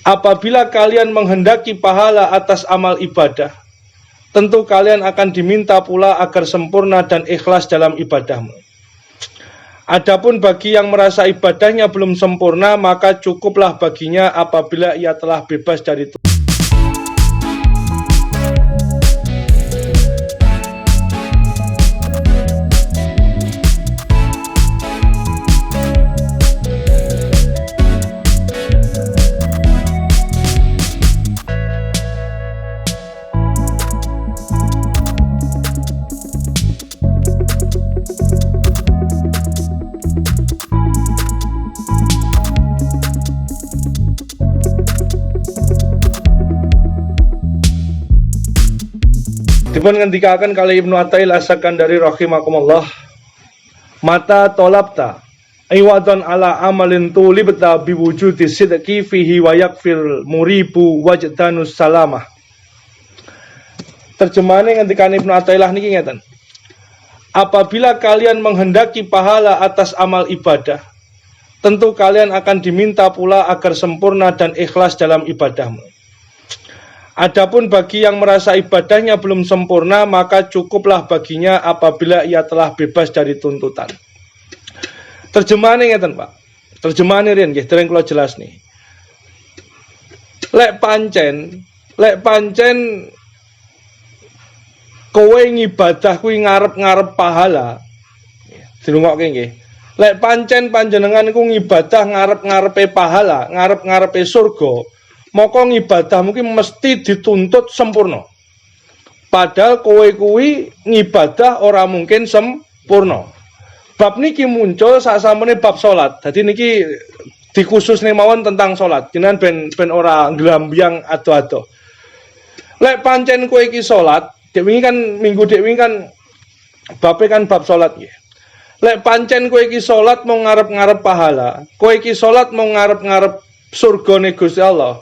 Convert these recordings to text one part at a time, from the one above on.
Apabila kalian menghendaki pahala atas amal ibadah, tentu kalian akan diminta pula agar sempurna dan ikhlas dalam ibadahmu. Adapun bagi yang merasa ibadahnya belum sempurna, maka cukuplah baginya apabila ia telah bebas dari itu. Dipun ngendikaken kali Ibnu Athail As-Sakandari rahimakumullah, mata tolabta iwadon ala amalin tulibta biwujudi sidqi fihi wa yakfir muribu wajdanus salamah. Terjemahane ngendikan Ibnu Athaillah niki ngeten. Apabila kalian menghendaki pahala atas amal ibadah, tentu kalian akan diminta pula agar sempurna dan ikhlas dalam ibadahmu. Adapun bagi yang merasa ibadahnya belum sempurna, maka cukuplah baginya apabila ia telah bebas dari tuntutan. Terjemahannya ngeten, Pak. Terjemahannya riyen nggih, dereng kula jelas nih. Lek pancen kowe ngibadah kuwi ngarep-ngarep pahala. Dirungokke nggih. Lek pancen panjenengan iku ngibadah ngarep-ngarepe pahala, ngarep-ngarepe surga, maka ngibadah mungkin mesti dituntut sempurna. Padahal kowe kuwi ngibadah ora mungkin sempurna. Bab niki muncul sasamene bab salat. Dadi niki dikhususne mawon tentang salat. Jenengan ben ora nglambyang ado-ado. Lek pancen kowe iki salat, dek wingi kan minggu dek wingi kan babe kan bab salat nggih. Lek pancen kowe iki salat mau ngarep-ngarep pahala, kowe iki salat mau ngarep-ngarep surgane Gusti Allah,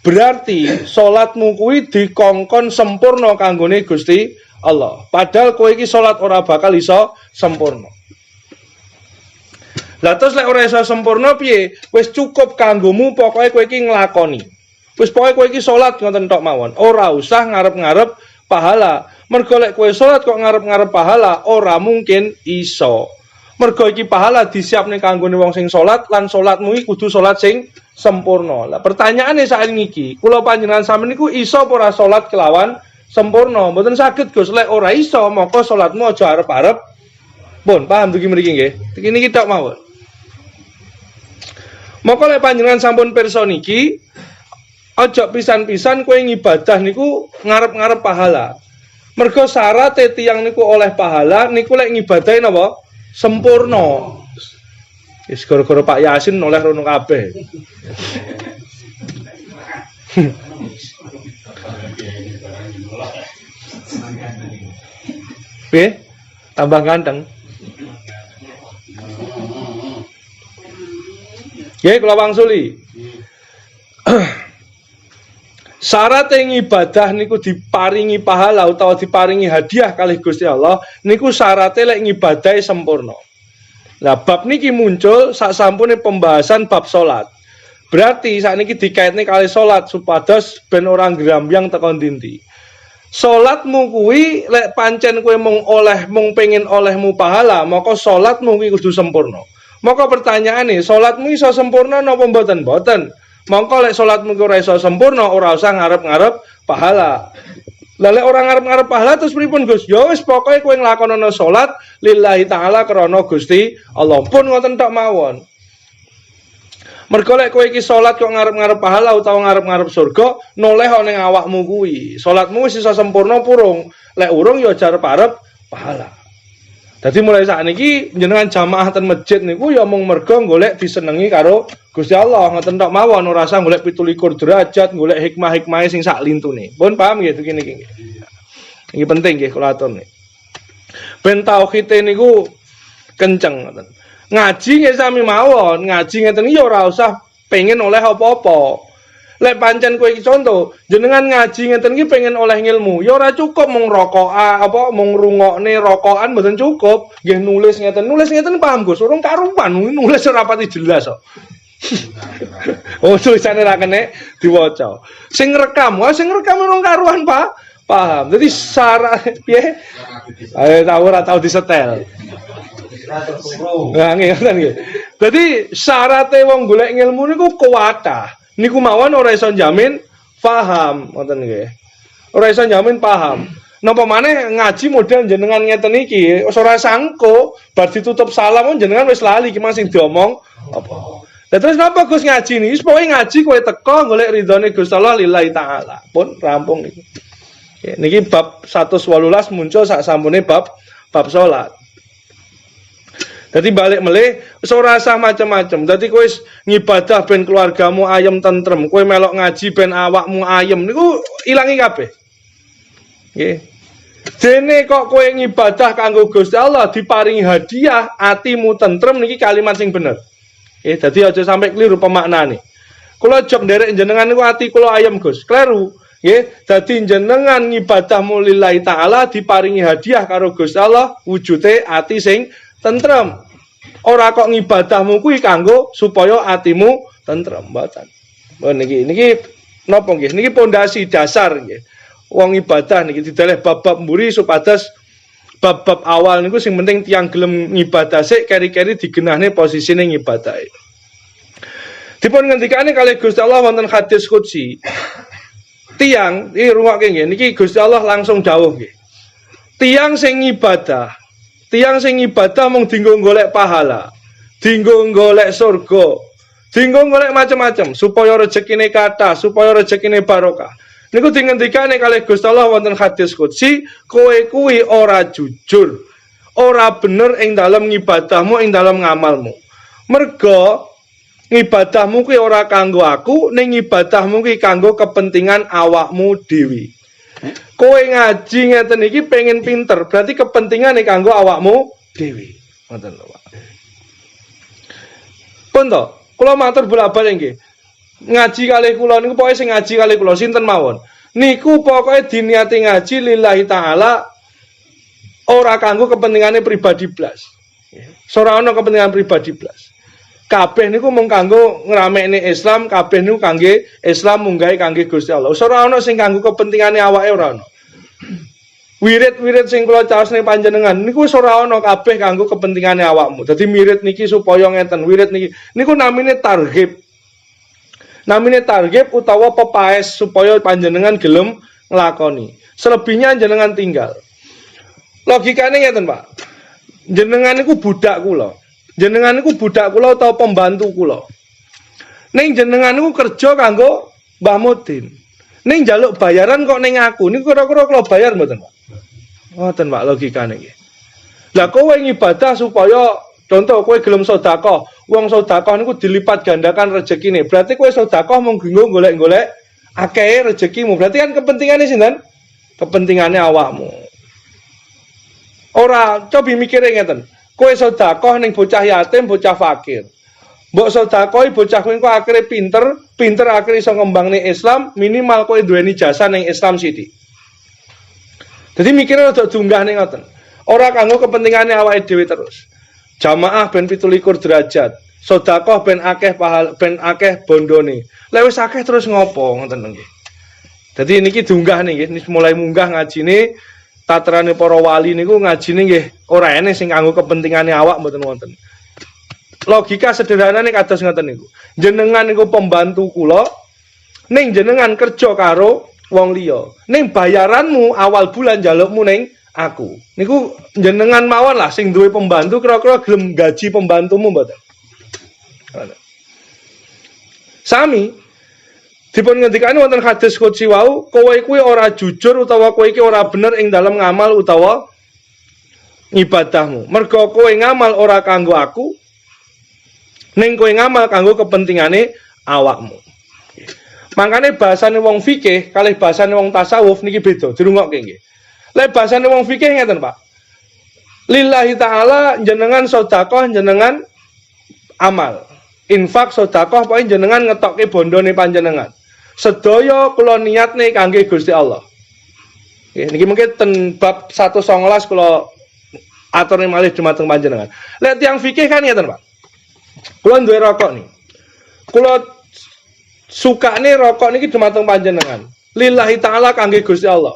berarti salatmu kuwi dikongkon sempurna kanggone Gusti Allah. Padahal kowe iki salat ora bakal iso sempurna. Lah terus lek ora iso sempurna piye? Wis cukup kanggomu pokoke kowe iki nglakoni. Wis pokoke kowe iki salat ngoten tok mawon. Ora usah ngarep-ngarep pahala. Mergo lek kowe salat kok ngarep-ngarep pahala, ora mungkin iso. Mergo iki pahala disiapne kanggone wong sing salat, lan salatmu iki kudu salat sing sempurna. Lah pertanyaane saat niki, kula panjenengan sampeyan niku iso apa ora salat kelawan sempurna? Mboten saged, Gus. Lek ora iso, maka salatmu aja arep-arep. Pun paham dugi mriki nggih. Iki niki tok mawon. Maka lek panjenengan sampun pirsa niki, aja pisan-pisan kowe ngibadah niku ngarep-ngarep pahala. Mergo syarat tiyang niku oleh pahala niku lek ngibadahi napa? Sempurna. Wis gara-gara Pak Yasin oleh rono kabeh. Tambah ganteng. Nggih kula wangsuli. Syarat ibadah niku diparingi pahala utawa diparingi hadiah kalih Gusti Allah niku syaratnya lek ngibadahi sempurna. Lah bab niki muncul sasampune pembahasan bab salat. Berarti sakniki dikaitne kali salat supados ben ora ngrambyang teko ndi-ndi. Salatmu kuwi lek pancen kowe mung pengen olehmu pahala, maka salatmu kuwi kudu sempurna. Maka pertanyaane, salatmu iso sempurna napa mboten? Mboten. Mongko lek salatmu ora iso sempurna, ora usah ngarep-ngarep pahala. Lah lek ora ngarep-ngarep pahala terus pripun, Gus? Ya wis pokoke kowe nglakonana salat lillahi taala krana Gusti Allah. Pun ngoten tok mawon. Mergo lek kowe iki salat kok ngarep-ngarep pahala utawa ngarep-ngarep surga, noleh ning awakmu kuwi. Salatmu wis iso sempurna purung. Lek urung ya aja arep-arep pahala. Dadi mulai sakniki jenengan jamaah ten masjid niku ya mung mergo golek disenengi karo Gusti Allah, ngoten tok mawon, ora usah golek 17 derajat, golek hikmah-hikmahe sing sak lintune. Pun paham nggih iki niki. Iki penting nggih kula aturne. Ben tauhide niku kenceng ngoten. Ngaji nggih sami mawon, ngaji ngeten ya ora usah pengen oleh apa-apa. Lek pancen kowe iki contoh, jenengan ngaji ngeten iki pengen oleh ilmu, ya ora cukup mung rokokan apa mung ngrungokne rokokan mboten cukup, nggih nulis ngeten paham Gus, urung karuan nulis ora pati jelas kok. Oh, tulisane ra kene diwaca. Sing rekam urung karuan, Pak. Paham. Jadi syarat piye? Ora tau disetel. Nah, ngoten nggih. Dadi syarate wong golek ilmu niku kuwatah. Niku mawon ora iso jamin paham, ngoten nggih. Ora iso jamin paham. Napa maneh ngaji model jenengan ngeten iki, ora sangko bar ditutup salam jenengan wis lali iki sing diomong apa. Lah terus napa Gus ngaji niki? Pokoke ngaji kowe teko golek ridhone Gusti Allah lillahi taala. Pun rampung niku. Niki bab 118 muncul sak sampune bab salat. Dadi balik melih wis ora usah macam-macam. Dadi kowe ngibadah ben keluargamu ayem tentrem, kowe melok ngaji ben awakmu ayem niku ilangi kabeh. Nggih. Dene kok kowe ngibadah kanggo Gusti Allah diparingi hadiah atimu tentrem niki kalimat sing bener. Dadi aja sampai keliru pemaknane. Kula jog nderek jenengan niku ati kula ayem Gus. Kleru. Nggih, dadi jenengan ngibadahmu lillahi taala diparingi hadiah karo Gusti Allah wujude ati sing tentrem. Ora kok ngibadahmu kuwi kanggo supaya atimu tentrem, mboten. Niki napa nggih? Niki pondasi dasar nggih. Wong ibadah niki didalih bab-bab mburi supados bab-bab awal niku sing penting tiyang gelem ngibadah sik keri-keri digenahne posisine ngibadahi. Dipun ngendikane kalih Gusti Allah wonten hadis qudsi. Tiyang iki rungokke nggih niki Gusti Allah langsung dawuh nggih. Tiyang sing ibadah mung dinggo golek pahala, dinggo golek surga, dinggo golek macam-macam supaya rezekine kathah, supaya rezekine barokah. Niku dingendikane kalih Gusti Allah wonten hadis qudsi, kowe kuwi ora jujur, ora bener ing dalem ngibadahmu, ing dalem ngamalmu. Merga ngibadahmu kuwi ora kanggo aku, ning ngibadahmu kuwi kanggo kepentingan awakmu dhewe. Kowe ngaji ngeten iki pengen pinter, berarti kepentingane kanggo awakmu dhewe. Ngoten lho, Pak. Pun to, kula matur bola-balik nggih. Ngaji kalih kula niku pokoke sing ngaji kalih kula sinten mawon. Niku pokoke diniati ngaji lillahi taala ora kanggo kepentingane pribadi blas. Ora ana kepentingan pribadi blas. Kabeh niku mung kanggo ngramekne Islam, kabeh niku kangge Islam munggahe kangge Gusti Allah. Ora ana sing kanggo kepentingane awake ora ana. Wirid-wirid sing kula caosne panjenengan niku wis ora ana kabeh kanggo kepentingane awakmu. Dadi wirid niki supaya ngeten, wirid niki niku namine targhib. Namine targhib utawa pepaes supaya panjenengan gelem nglakoni. Selebihnya jenengan tinggal. Logikane ngeten, Pak. Jenengan niku budak kula. Jenengan niku budak kula utawa pembantu kula. Ning jenengan niku kerja kanggo Mbah Mudin. Ning njaluk bayaran kok ning aku. Niku kira-kira kula bayar mboten, Pak? Ngoten, Pak, logikane iki. Lah kowe ngibadah supaya contoh kowe gelem sedekah. Wong sedekah niku dilipat gandakan rezekine. Berarti kowe sedekah mung golek-golek akeh rezekimu. Berarti kan kepentingane sinten? Kepentingane awakmu. Ora cobi mikire ngeten. Kowe sedekah ning bocah yatim, bocah fakir. Mbok sedekahi bocah kuwi kok akhire pinter akhire iso ngembangne Islam, minimal kowe duweni jasa ning Islam sithik. Dadi mikire rada dunggah ning ngoten. Ora kanggo kepentingane awake dhewe terus. Jamaah ben 17 derajat. Sedekah ben akeh pahala, ben akeh bondone. Lek wis akeh terus ngopo ngoten nggih. Dadi niki dunggah nih nggih, mulai munggah ngajine tatrane para wali niku ngajine nggih ora enek sing kanggo kepentingane awak mboten wonten. Logika sederhanane kados ngoten niku. Jenengan niku pembantu kula, ning jenengan kerja karo wong liya. Ning bayaranmu awal bulan njalukmu ning aku. Niku jenengan mawon lah sing duwe pembantu kira-kira gelem gaji pembantumu mboten. Sami dipun ngendikane wonten hadis qudsi wau, kowe kuwi ora jujur utawa kowe iki ora bener ing dalam ngamal utawa ibadahmu. Mergo kowe ngamal ora kanggo aku, ning kowe ngamal kanggo kepentingane awakmu. Mangkane bahasane wong fikih kalih bahasane wong tasawuf niki beda, dirungokke nggih. Lek bahasane wong fikih ngeten, Pak. Lillahi taala jenengan sedekah, jenengan amal. Infak sedekah pokoke jenengan ngetokke bondone panjenengan. Sedaya kula niatne kangge Gusti Allah. Nggih, niki mungkin ten bab 119 kula aturne malih dumateng panjenengan. Lek tiyang fikih kan ngeten, Pak. Kula duwe rokok nih. kula sukane rokok niki dumateng panjenengan. Lillahi taala kangge Gusti Allah.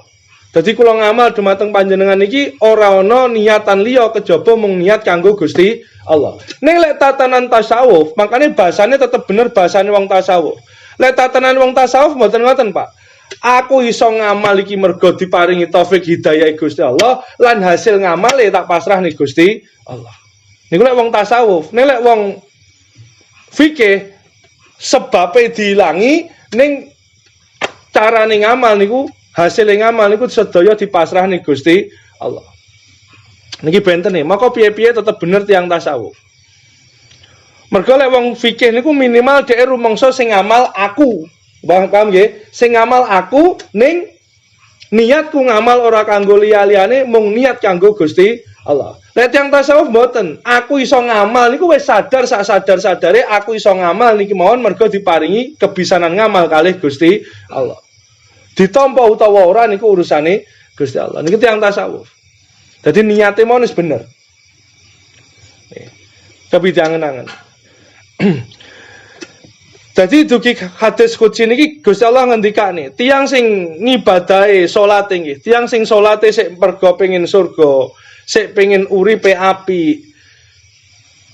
Dadi kula ngamal dumateng panjenengan niki ora ana niatan liya kejaba mung niat kanggo Gusti Allah. Ning lek tatanan tasawuf, makane bahasane tetep bener bahasane wong tasawuf. Lek tatanan wong tasawuf mboten ngoten, Pak. Aku iso ngamal iki mergo diparingi taufik hidayah Gusti Allah lan hasil ngamale tak pasrah ning Gusti Allah. Niku lek wong tasawuf, ning lek wong fikih sebabe diilangi ning carane ngamal niku hasil ngamal niku sedaya dipasrah ning Gusti Allah. Niki benten nih, maka piye-piye tetep bener tiyang tasawuf. Mergo lek wong fikih niku minimal dhek rumangsa sing ngamal aku. Paham nggih? Sing ngamal aku ning niatku ngamal ora kanggo liya-liyane mung niat kanggo Gusti Allah. Lek tiyang tasawuf mboten, aku iso ngamal niku wis sadar sak sadar-sadare aku iso ngamal niki mawon mergo diparingi kebisanan ngamal kalih Gusti Allah. Ditampa utawa ora niku urusane Gusti Allah. Niki tiyang tasawuf. Dadi niate mawon wis bener. Kebidangan-angan. Jadi dugi hadis qudsi niki Gusti Allah ngendikane, tiyang sing ngibadahe salate nggih, tiyang sing salate sik mergo pengin surga, sik pengin uripe apik,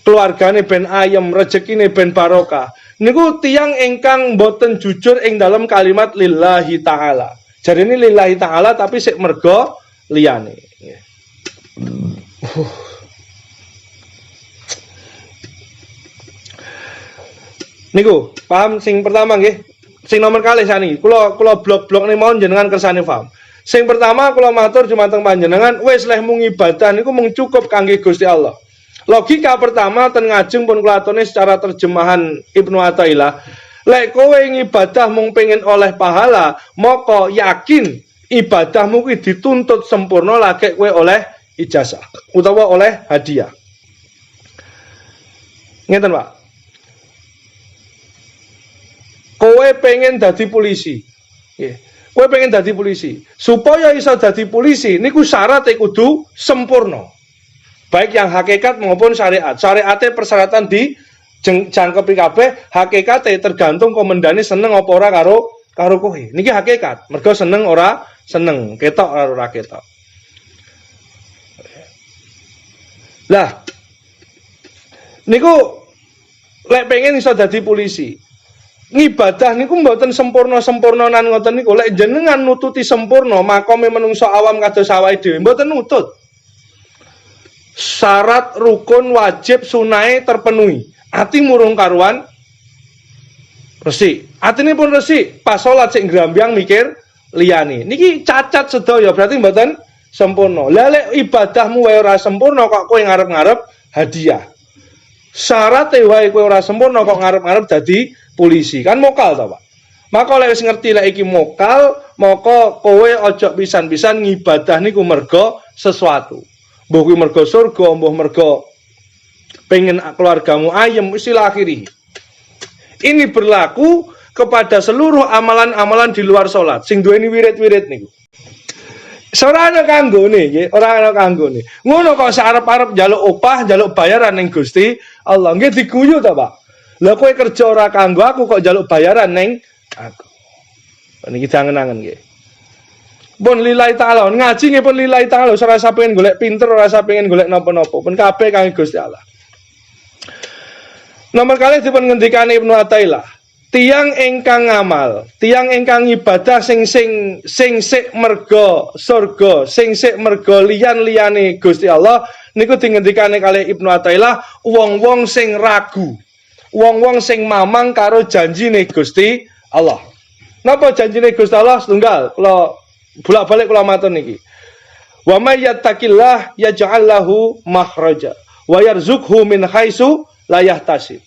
keluargane ben ayem, rezekine ben barokah. Niku tiyang ingkang boten jujur ing dalam kalimat lillahi taala. Jarine lillahi taala tapi sik mergo liyane. Niku, paham sing pertama nggih. Sing nomor kalih saniki, kula blok-blok nih mawon jenengan kersane paham. Sing pertama kula matur dumateng panjenengan, wis leh mung ibadah niku mung cukup kangge Gusti Allah. Logika pertama ten ngajeng pun kula atone secara terjemahan Ibnu Athaillah, lek kowe ngibadah mung pengen oleh pahala, maka yakin ibadahmu kuwi dituntut sempurna lagi kowe oleh ijazah utawa oleh hadiah. Ngeten, Pak. Kowe pengen dadi polisi. Nggih. Kowe pengen dadi polisi. Supaya iso dadi polisi niku syaratnya kudu sempurna. Baik yang hakikat maupun syariat. Syariate persyaratan di jangkepi kabeh, hakikate tergantung komandane seneng apa ora karo kowe. Niki hakikat. Mergo seneng ora seneng, ketok ora ketok. Lah niku lek pengen iso dadi polisi. Ngibadah niku mboten sempurna-sempurnanan ngoten niku. Lek jenengan nututi sempurna, makome menungso awam kados awake dhewe mboten nutut. Syarat rukun wajib sunahe terpenuhi. Ati murung karuan resik. Atine pun resik, pas salat sik ngrambyang mikir liyane. Niki cacat sedaya berarti mboten sempurna. Lah lek ibadahmu wae ora sempurna kok kowe ngarep-ngarep hadiah. Syaratnya wae kowe ora sempurna kok ngarep-ngarep dadi polisi. Kan mokal to, Pak. Maka lek wis ngerti lek iki mokal, maka kowe ojo pisan-pisan ngibadah niku mergo sesuatu. Mbuh kuwi mergo surga, mbuh mergo pengen keluargamu ayem wis akhiri. Ini berlaku kepada seluruh amalan-amalan di luar salat sing duweni wirid-wirid niku. Ora ana kanggone nggih, ora ana kanggone. Ngono kok sarep-arep njaluk upah, njaluk bayaran ning Gusti Allah. Nggih diguyu ta, Pak? Lah kowe kerja ora kanggo aku kok njaluk bayaran ning aku. Niki jangen-angen nggih. Pun lillahi taala, ngaji nggih pun lillahi taala, ora rasa pengen golek pinter, ora rasa pengen golek napa-napa. Pun kabeh kangge Gusti Allah. Nomor kalih dipun ngendikane Ibnu Athaillah. Tiang ingkang ngamal, tiang ingkang ibadah sing sik merga surga, sing sik merga liyan-liyane Gusti Allah niku dingendikane kalih Ibnu Athaillah wong-wong sing ragu. Wong-wong sing mamang karo janjine Gusti Allah. Napa janjine Gusti Allah? Setunggal, kula bolak-balik kula matur niki. Wa may yattaqillah yaj'al lahu makhraja wa yarzuqhu min haitsu la yahtasib.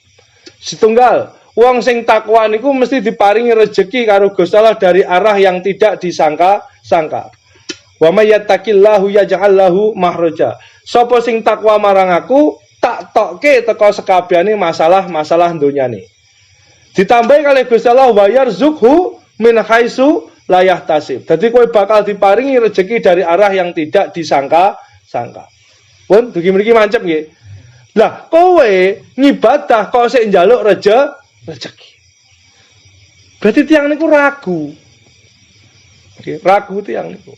Setunggal, wong sing takwa niku mesti diparingi rejeki karo Gusti Allah dari arah yang tidak disangka-sangka. Wa may yattaqillahu yaj'al lahu makhraja. Sapa sing takwa marang aku, tak tokke teko sekabehane masalah-masalah donyane. Ditambahi kalih Gusti Allah wa yarzuqhu min haitsu la yahtasib. Dadi kowe bakal diparingi rejeki dari arah yang tidak disangka-sangka. Pun dugi mriki mancep nggih. Lah kowe ngibadah kok sik njaluk rezeki. Berarti tiang niku ragu. Nggih, ragu tiang niku.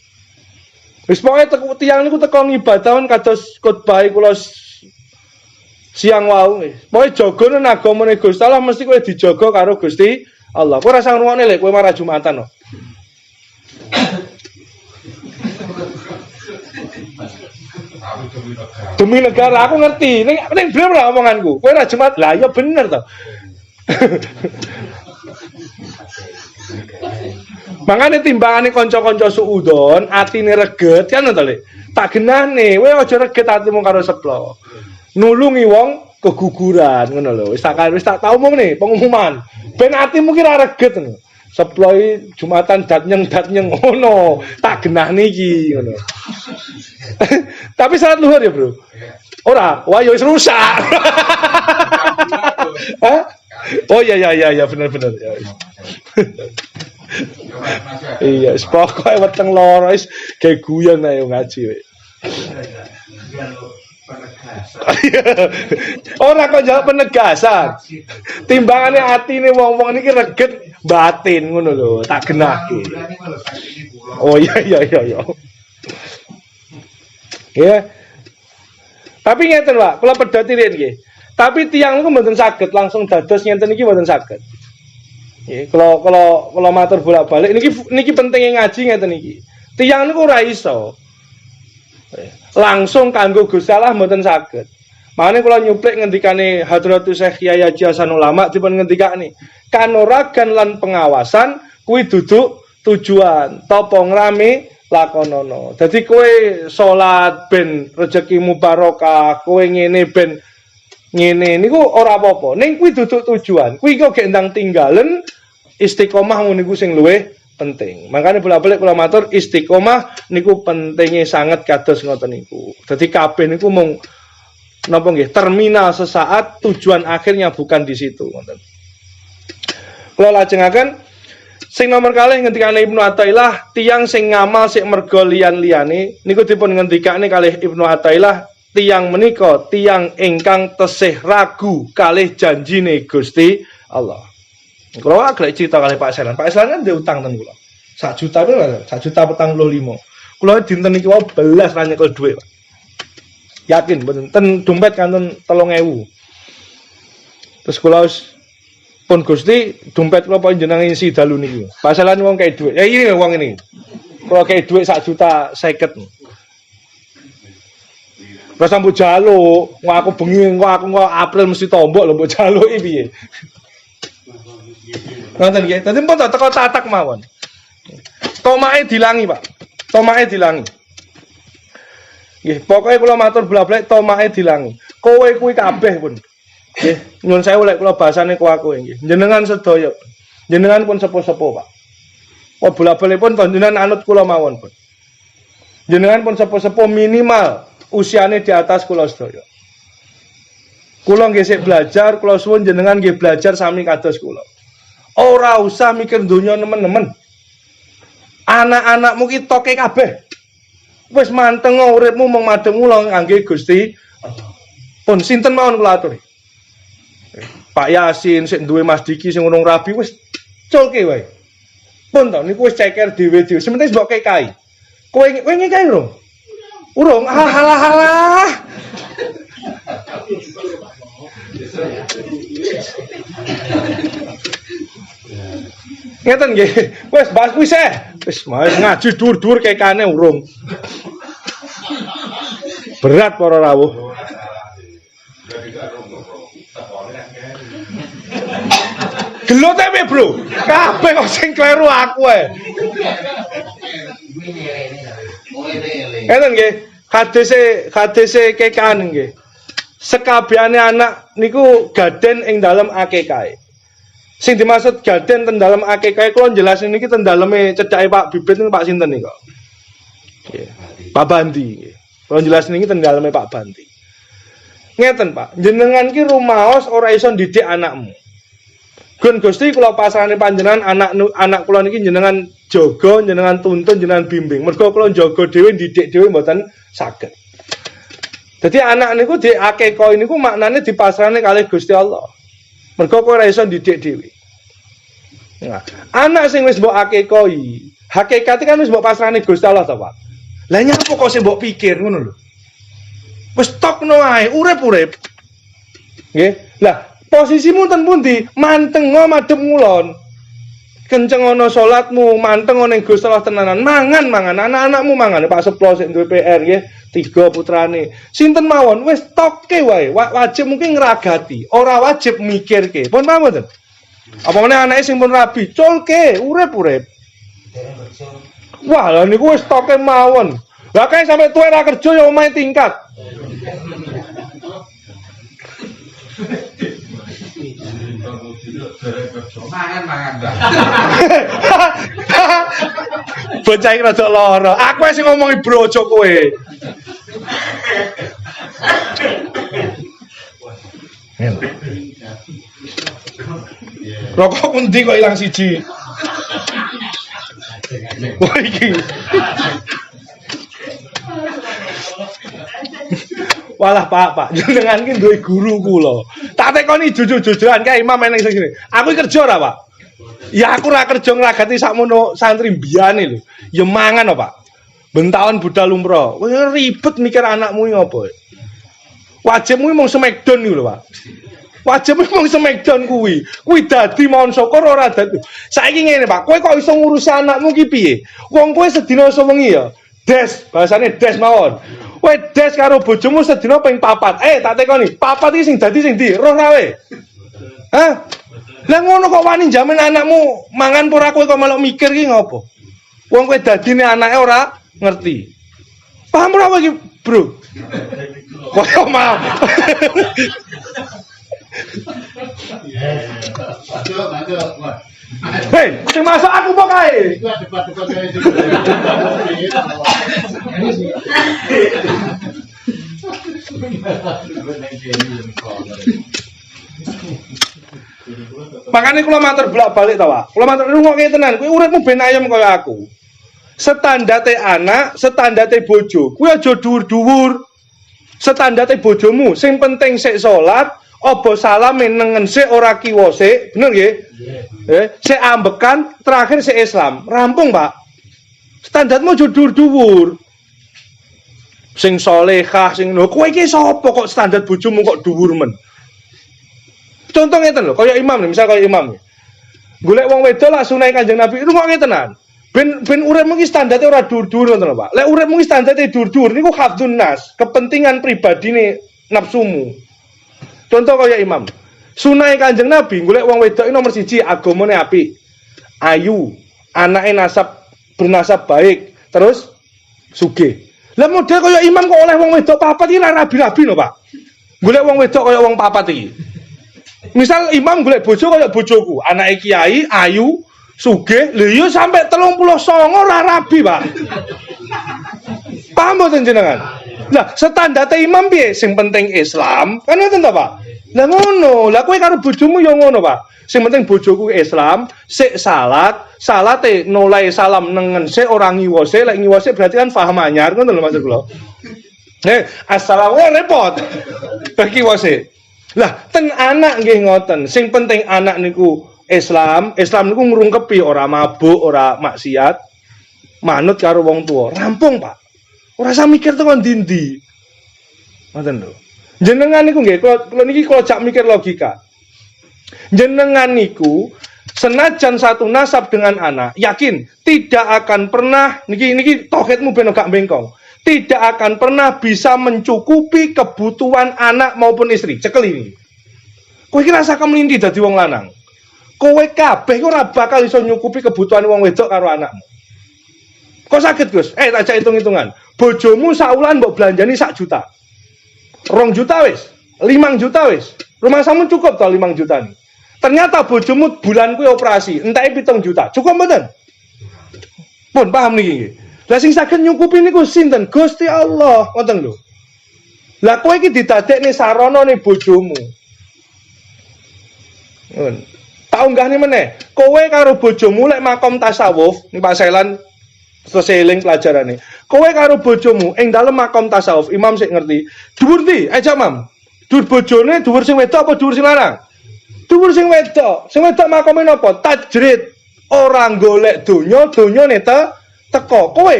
Wis pokoke tiang niku teko ngibadahon kados khotbah kula siang wau nggih. Pokoke jagane agamane Gusti Allah mesti kowe dijaga karo Gusti Allah. Kowe rasa ngrungokne lek kowe marah Jumatan no. Demi negara aku ngerti. Ning bener ora omonganku. Kowe ora Jumat. Lah ya bener to. Mangane timbangane kanca-kanca suudon, atine reget kan to, Lek. Tak genahne, kowe aja reget atimu karo seplo. Nulungi wong keguguran ngono lho. Wis tak tau omong pengumuman. Ben atimu ki ora reget ngono. Seploi Jumatan datnyeng ngono. Tak genahne iki ngono. Tapi salat luhur ya, Bro. Ora, wah ya wis rusak. Hah? Oh iya bener ya. Iya, pokoke weteng loro wis gawe guyon ae ngaji we. Ora kok jawab penegasan. Timbangane atine wong-wong niki reget batin ngono lho, tak genahke. Oh iya. Ya. Tapi ngeten, Pak, kula pedhoti riyen nggih. Tapi tiyang niku mboten saged langsung dados ngenten iki mboten saged. Nggih, kalau matur bolak-balik niki pentinge ngaji ngeten iki. Tiyang niku ora iso langsung kanggo Gusti Allah mboten saged. Makane kula nyuplik ngendikane Hadratus Syekh Kyai Haji Hasanul Ulama dipun ngendikane, kanuragan lan pengawasan kuwi duduk tujuan, topo ngrame lakonono. Dadi kowe salat ben rezekimu barokah, kowe ngene ben ngene niku ora apa-apa. Ning kuwi duduk tujuan. Kuwi kok gek ndang tinggalen istiqomah ngono niku sing luwih penting. Makane bolak-balik kula matur istiqomah niku pentinge sangat kados ngoten niku. Dadi kabeh niku mung napa nggih terminal sesaat, tujuan akhirnya bukan di situ ngoten. Kula lajengaken sing nomor kalih ngendikane Ibnu Athaillah, tiyang sing ngamal sik merga liyan-liyane niku dipun ngendikane kalih Ibnu Athaillah, tiyang menika tiyang ingkang tesih ragu kalih janjine Gusti Allah. Kula agak cerita kalih Pak Selan. Pak Selan kan ndek utang ten kula. 1 juta pira? 1 juta 45. Kula dinten iki wae belas ra nyekel dhuwit, Pak. Yakin mboten ten dompet kanten 3000. Terus kula pun Gusti dompet kula panjenengan isi dalu niki. Pak Selan wong kei dhuwit. Ya ini wong ini. Kula kei dhuwit 1 juta 50. Terus sampe jaluk, kok aku bengi kok aku April mesti tombok lho mbok jaluki piye. Ngoten nggih. Dadi pun teko tatak mawon. Tomake dilangi, Pak. Tomake dilangi. Nggih, pokoke kula matur bola-balik tomake dilangi. Kowe kuwi kabeh pun. Nggih, nyuwun sewu lek kula bahasane kowe nggih. Jenengan sedaya. Jenengan pun sepuh-sepuh, Pak. Kok bola-balik pun jenengan anut kula mawon pun. Jenengan pun sepuh-sepuh minimal usiane di atas kula sedaya. Kula nggih sik belajar, kula suwun jenengan nggih belajar sami kados kula. Ora usah mikir donya nemen-nemen. Anak-anakmu ki toke kabeh. Wis manteng uripmu mung madheng mula kangge Gusti Allah. Pun sinten mawon kula aturi. Pak Yasin sik duwe Mas Diki sing urung rabi wis culke wae. Pun to niku wis ceker dhewe-dhewe. Sementing mbok kekai. Kowe ngekai urung? Urung. Halah. Ngeten nggih. Wis bahas kuwi seh. Wis ngaji dur-dur kekane urung. Berat para rawuh. Gelut ae, Bro. Kabeh kok sing kleru aku ae. Ngeten nggih. Hadise kekan nggih. Sekabehane anak niku gaden ing dalem akekahe. Sing dimaksud gaden ten dalem akekahe kula jelasin niki ten daleme cedhake Pak Bibit niku Pak sinten niku? Nggih. Pak Bandi nggih. Kula jelasin niki ten daleme Pak Bandi. Ngeten, Pak, jenengan ki rumaos ora iso ndidik anakmu. Gun Gusti kula pasrahane panjenengan anak kula niki jenengan jaga, jenengan tuntun, jenengan bimbing. Mergo kula jaga dhewe ndidik dhewe mboten saged. Dadi anak niku di akekah niku maknane dipasrahane kalih Gusti Allah. Mergo kowe ora iso ndidik dhewe. Nah, anak sing wis mbok akekoi, hakikate kan wis mbok pasrahne Gusti Allah to, Pak. Lah nyapa kok sing mbok pikir ngono lho. Wis tokno ae, urip-urip. Nggih. Lah, posisimu ten pundi? Manteng madhep ngulon. Kenceng ana salatmu, manteng ana ing Gusti Allah tenanan. Mangan, anak-anakmu mangan. Pak Seplo sik duwe PR nggih, 3 putrane. Sinten mawon wis toke wae. Wajib mungkin ngragati, ora wajib mikirke. Pun paham mboten? Apa meneh anake sing pun rabi, culke, urip-urip. Wah, lha niku wis toke mawon. Lah kae sampe tuwa ora kerja ya omahe tingkat. Mangan, Mbak. Bocah iki rada lara. Aku sing ngomongi brojo kowe. Rokok pundi kok ilang siji. Wah iki. Walah Pak, jenengan ki duwe guru kula. Tak tekoni jujur-jujuran kae imam eneng sing ngene. Aku kerja ora, Pak? Ya aku ora kerja ngragati sakmono santri mbiyane lho. Ya mangan apa, Pak. Bentaon budal umroh. Kowe ribet mikir anakmu iki apa. Wajibmu mung smackdown iki lho, Pak. Wajibmu mung smackdown kuwi. Kuwi dadi mohon syukur ora dadi. Saiki ngene, Pak. Kowe kok iso ngurusi anakmu ki piye? Wong kowe sedina sewengi ya. Des, bahasane des mawon. Kowe des karo bojomu sedina ping 4. Tak tekoni, 4 iki sing dadi sing ndi? Roh rawe. Hah? Lah ngono kok wani jamin anakmu mangan ora kowe kok melok mikir ki ngopo? Wong kowe dadine anake ora ngerti. Paham ora iki, Bro? Kok mau. Hei, sing masak aku kok kae. Makanya kula matur bolak-balik ta, Pak. Kula matur rungokke tenan, kowe uripmu ben ayem kaya aku. Standarte anak, standarte bojo, kuwi aja dhuwur-dhuwur. Standarte bojomu, sing penting sik salat, apa salame nengen sik ora kiwa sik, bener nggih? Sik ambekan, terakhir sik Islam. Rampung, Pak. Standarmu aja dhuwur-dhuwur. Sing salehah, sing lho, kowe iki sapa kok standar bojomu kok dhuwur men? Contoh ngeten lho, kaya imam nih, misal kaya imam. Golek wong wedok lah sunah Kanjeng Nabi, rungokke tenan. Ben uripmu iki standarte ora dhuwur-dhuwur ngoten lho, Pak. Lek uripmu iki standarte dhuwur-dhuwur niku hafdzun nas, kepentingan pribadine nafsumu. Contoh kaya imam. Sunah Kanjeng Nabi golek wong wedok iki nomor 1 agamane apik. Ayu, anake bernasab baik, terus sugih. Lah model kaya imam kok oleh wong wedok 4 iki ora rabi-rabi lho, Pak. Golek wong wedok kaya wong 4 iki. Misal imam golek bojo kaya bojoku, anake kiai, ayu, sugih, lho yo sampe 39 ora rabi, Pak. Paham mboten jenengan? Lah, standarte imam piye? Sing penting Islam. Kan ngoten to, Pak? Lah ngono. Lah kowe karo bojomu yo ngono, Pak. Sing penting bojoku Islam, sik salat, salate nolai salam nengen sik ora ngiwa sik, lek ngiwa sik berarti kan paham anyar, ngono lho maksud kula. Assalamualaikum repot. Bagi wase. Lah, ten anak nggih ngoten. Sing penting anak niku Islam niku ngrungkepi ora mabuk, ora maksiat, manut karo wong tua. Rampung, Pak. Ora usah mikir tekan ndi-ndi. Ngoten lho. Jenengan niku nggih, kula niki kula jak mikir logika. Jenengan niku senajan satu nasab dengan anak, yakin tidak akan pernah niki tauhidmu ben gak bengkong. Tidak akan pernah bisa mencukupi kebutuhan anak maupun istri. Cekel ini. Kowe iki rasa kemelindi dadi wong lanang. Kowe kabeh ora bakal iso nyukupi kebutuhan wong wedok karo anakmu. Kok sakit, Gus? Tak jak hitung-hitungan. Bojomu saulan mbok belanjani 1 juta. 2 juta wis, 5 juta wis. Rumah samu cukup to 5 juta nih. Ternyata bojomu bulan kuwi operasi, entake 7 juta. Cukup mboten? Pun paham niki nggih. Lah sing saged nyukupi niku sinten? Gusti Allah, ngoten lho. Lah kowe iki didadekne sarana ning bojomu. Ngono. Tak unggahne meneh. Kowe karo bojomu lek makom tasawuf, ning Pak Sailan seseling pelajarane. Kowe karo bojomu ing dalem makom tasawuf, imam sik ngerti. Dhuwur ndi? Aja, Mam. Dhuwur bojone, dhuwur sing wedok apa dhuwur sing lanang? Dhuwur sing wedok makome napa? Tajrid. Ora golek donya, donyane teko. Kowe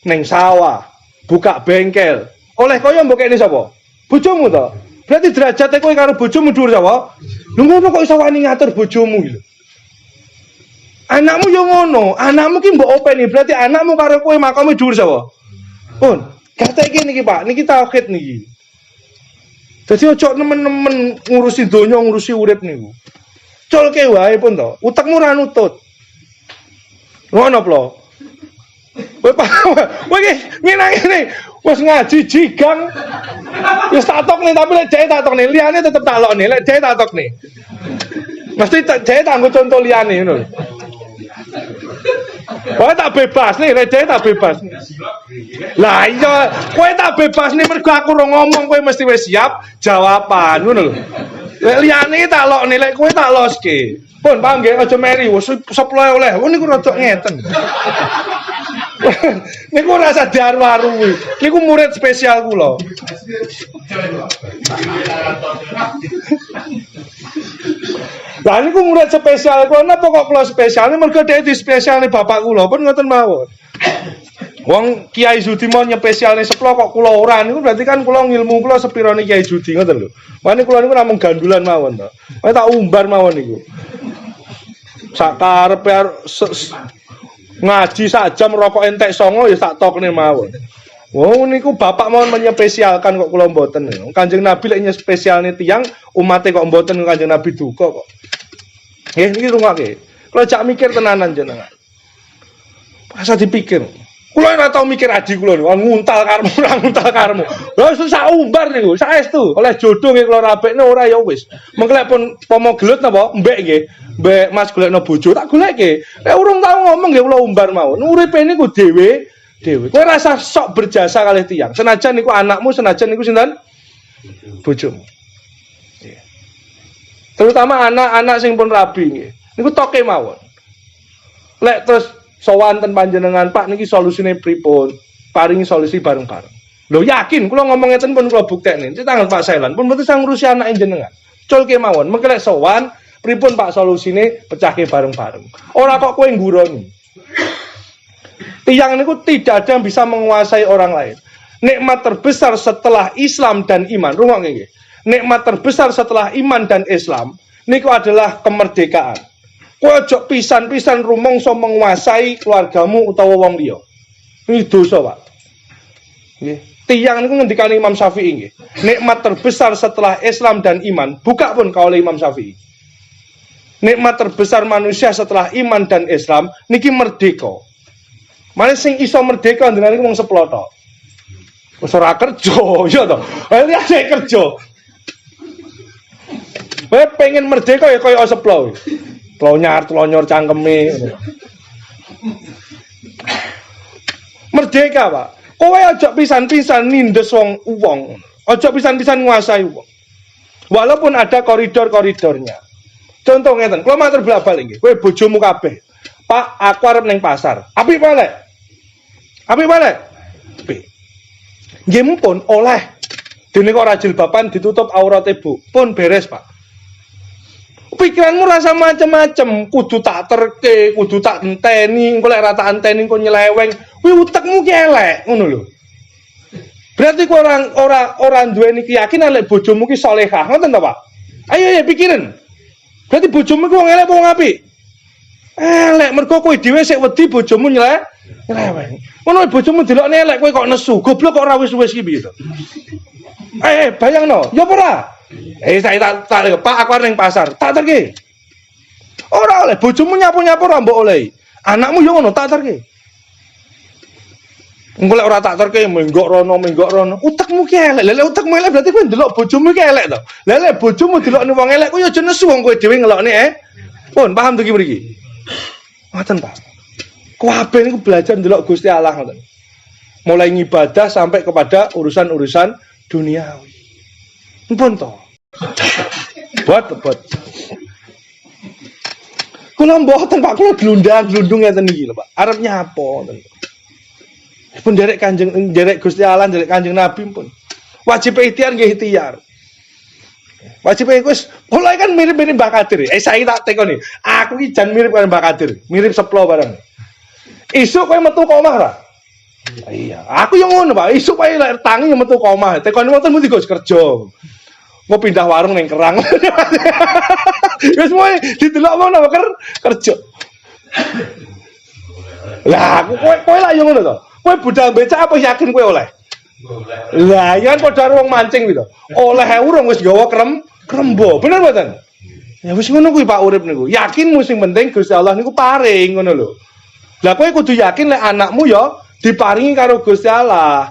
ning sawah, buka bengkel. Oleh kaya mbok kene sapa? Bojomu to. Berarti derajate kowe karo bojomu dhuwur sapa? Lho ngono kok iso wani ngatur bojomu iki lho. Anakmu yo ngono, anakmu ki mbok openi, berarti anakmu karo kowe makome dhuwur sapa? Pun, kata iki niki Pak, niki tauhid niki. Dadi ojo nemen-nemen ngurusi donya, ngurusi urip niku. Colke wae pun to, utekmu ora nutut. Ngono plo. Kowe iki ngene-ngene wis ngaji jigang. Wis tak tokne tapi lek jae tak tokne, liyane tetep tak lokne, lek jae tak tokne. Mesti jae tak nggo contoh liyane ngono. Kowe tak bebas nih, lek jae tak bebas. Lah iya, kowe tak bebas nih mergo aku ora ngomong kowe mesti wis siap jawaban ngono lho. Lek liyane tak lokne, lek kowe tak loske. Pun paham nggih, aja meri, wis seploe oleh. Oh niku rada ngeten. Niku rasa diaru-aru. Niku murid spesial kula. Lah niku murid spesial kula, napa kok kula spesial? Mergo dhek di spesialne bapak kula, pun ngoten mawon. Wong Kiai Judi mau nyespesialne seplo kok kula ora niku berarti kan kula ngilmu kula sepirane Kiai Judi ngoten lho. Mane kula niku namung gandulan mawon to. Wae tak umbar mawon niku. Sak karepe ngaji sak jam rokok entek 9 ya tak tokne mawon. Wong niku bapak mau menyespesialkan kok kula mboten. Kanjeng Nabi lek nyespesialne tiyang umate kok mboten Kanjeng Nabi duka kok. Nggih niki rungokke. Kula jak mikir tenanan jenengan. Pas dipikir. Kula ora tau mikir aji kula niku nguntal karmu ora nguntal karmu. Lha wis sak umbar niku, saestu oleh jodoh nggih kula rapekne ora ya wis. Mengko lek pun pomo gelut napa mbek nggih. Mbek Mas golekno bojo tak goleke. Lek urung tau ngomong nggih kula umbar mawon. Uripe niku dhewe. Kowe rasa sok berjasa kalih tiyang. Senajan niku anakmu, senajan niku sinten? Bojomu. Nggih. Terutama anak-anak sing pun rabi nggih. Niku toke mawon. Lek terus sowan ten panjenengan Pak niki solusine pripun? Paringi solusi bareng-bareng. Lho yakin kula ngomong ngeten pun kula buktekne. Tanggal Pak Sailan pun mboten sang ngurusi anake jenengan. Culke mawon, mengko lek sowan pripun Pak solusine pecahke bareng-bareng. Ora kok kowe ngguroni. Tiyang niku tidak ada yang bisa menguasai orang lain. Nikmat terbesar setelah Islam dan iman, rungokke nggih. Nikmat terbesar setelah iman dan Islam niku adalah kemerdekaan. Kowe aja pisan-pisan rumangsa menguasai keluargamu utawa wong liya. Ini dosa, Pak. Nggih. Tiyang niku ngendikane Imam Syafi'i nggih. Nikmat terbesar setelah Islam dan iman, buka pun kaule Imam Syafi'i. Nikmat terbesar manusia setelah iman dan Islam niki merdeka. Mane sing iso merdeka njenengan niku wong seploto. Wis ora kerja, ya to. Ayo sik kerja. Kowe pengen merdeka ya kaya seplo. Tlonyor cangkeme. Merdeka, Pak. Kowe aja pisan-pisan nindes wong. Aja pisan-pisan nguasai wong. Walaupun ada koridor-koridornya. Contoh ngeten, kula matur blabal nggih. Kowe bojomu kabeh. Pak, aku arep ning pasar. Apik balik. Apik balik. Apik. Nggih pun oleh. Dene kok ora jilbaban ditutup aurate Bu. Pun beres, Pak. Pikiranmu rasa macem-macem, kudu tak terke, kudu tak enteni, engko lek ra tak enteni engko nyeleweng, kuwi utekmu ki elek, ngono lho. Berarti ku ora duweni keyakinan lek bojomu ki salehah, ngoten ta, Pak? Ayo pikirin. Berarti bojomu ki wong elek apa wong apik? Elek mergo kowe dhewe sik wedi bojomu nyeleweng. Ngono bojomu delokne elek kowe kok nesu, goblok kok ora wis-wis ki piye to? Bayangno, ya apa ora? Saya tak Pak aku ning pasar, tak terke. Ora oleh bojomu nyapu-nyapu ora mbok oleh. Anakmu yo ngono tak terke. Engko lek ora tak terke menggok rono. Utekmu ki elek. Lek utekmu elek berarti kowe ndelok bojomu ki elek to. Lek bojomu delokne wong elek kowe yo aja nesu wong kowe dhewe ngelokne Pun paham to ki mriki. Ngoten Pak. Kabeh niku belajar ndelok Gusti Allah ngoten. Mulai ngibadah sampai kepada urusan-urusan duniawi. Pun to. Buat. Kula mboten Pak, kula glundung ngeten iki lho Pak. Arep nyapa ngoten. Pun derek Gusti Allah, derek Kanjeng Nabi pun. Wajib ikhtiar nggih ikhtiar. Wajib wis mulai kan mirip-mirip Mbak Kadir. Saiki tak tekoni. Aku iki jan mirip karo Mbak Kadir, mirip seplo bareng. Isuk kowe metu ke omah ra? Iya, aku yang ngono, Pak. Isuk kowe lek tangi yang metu ke omah. Tekoni wonten mesti Gus kerja. Mau pindah warung ning Kerang. Wis mulai didelok mau napa kerja. Lah, kowe lah yang ngono to. Kowe budal becak apa yakin kowe oleh? Lah, ya kan padha wong mancing gitu. Oleh urung wis gawa krembo. Bener mboten? Ya wis ngono kuwi Pak urip niku. Yakin sing penting Gusti Allah niku paring ngono lho. Lah kowe kudu yakin lek anakmu ya diparingi karo Gusti Allah.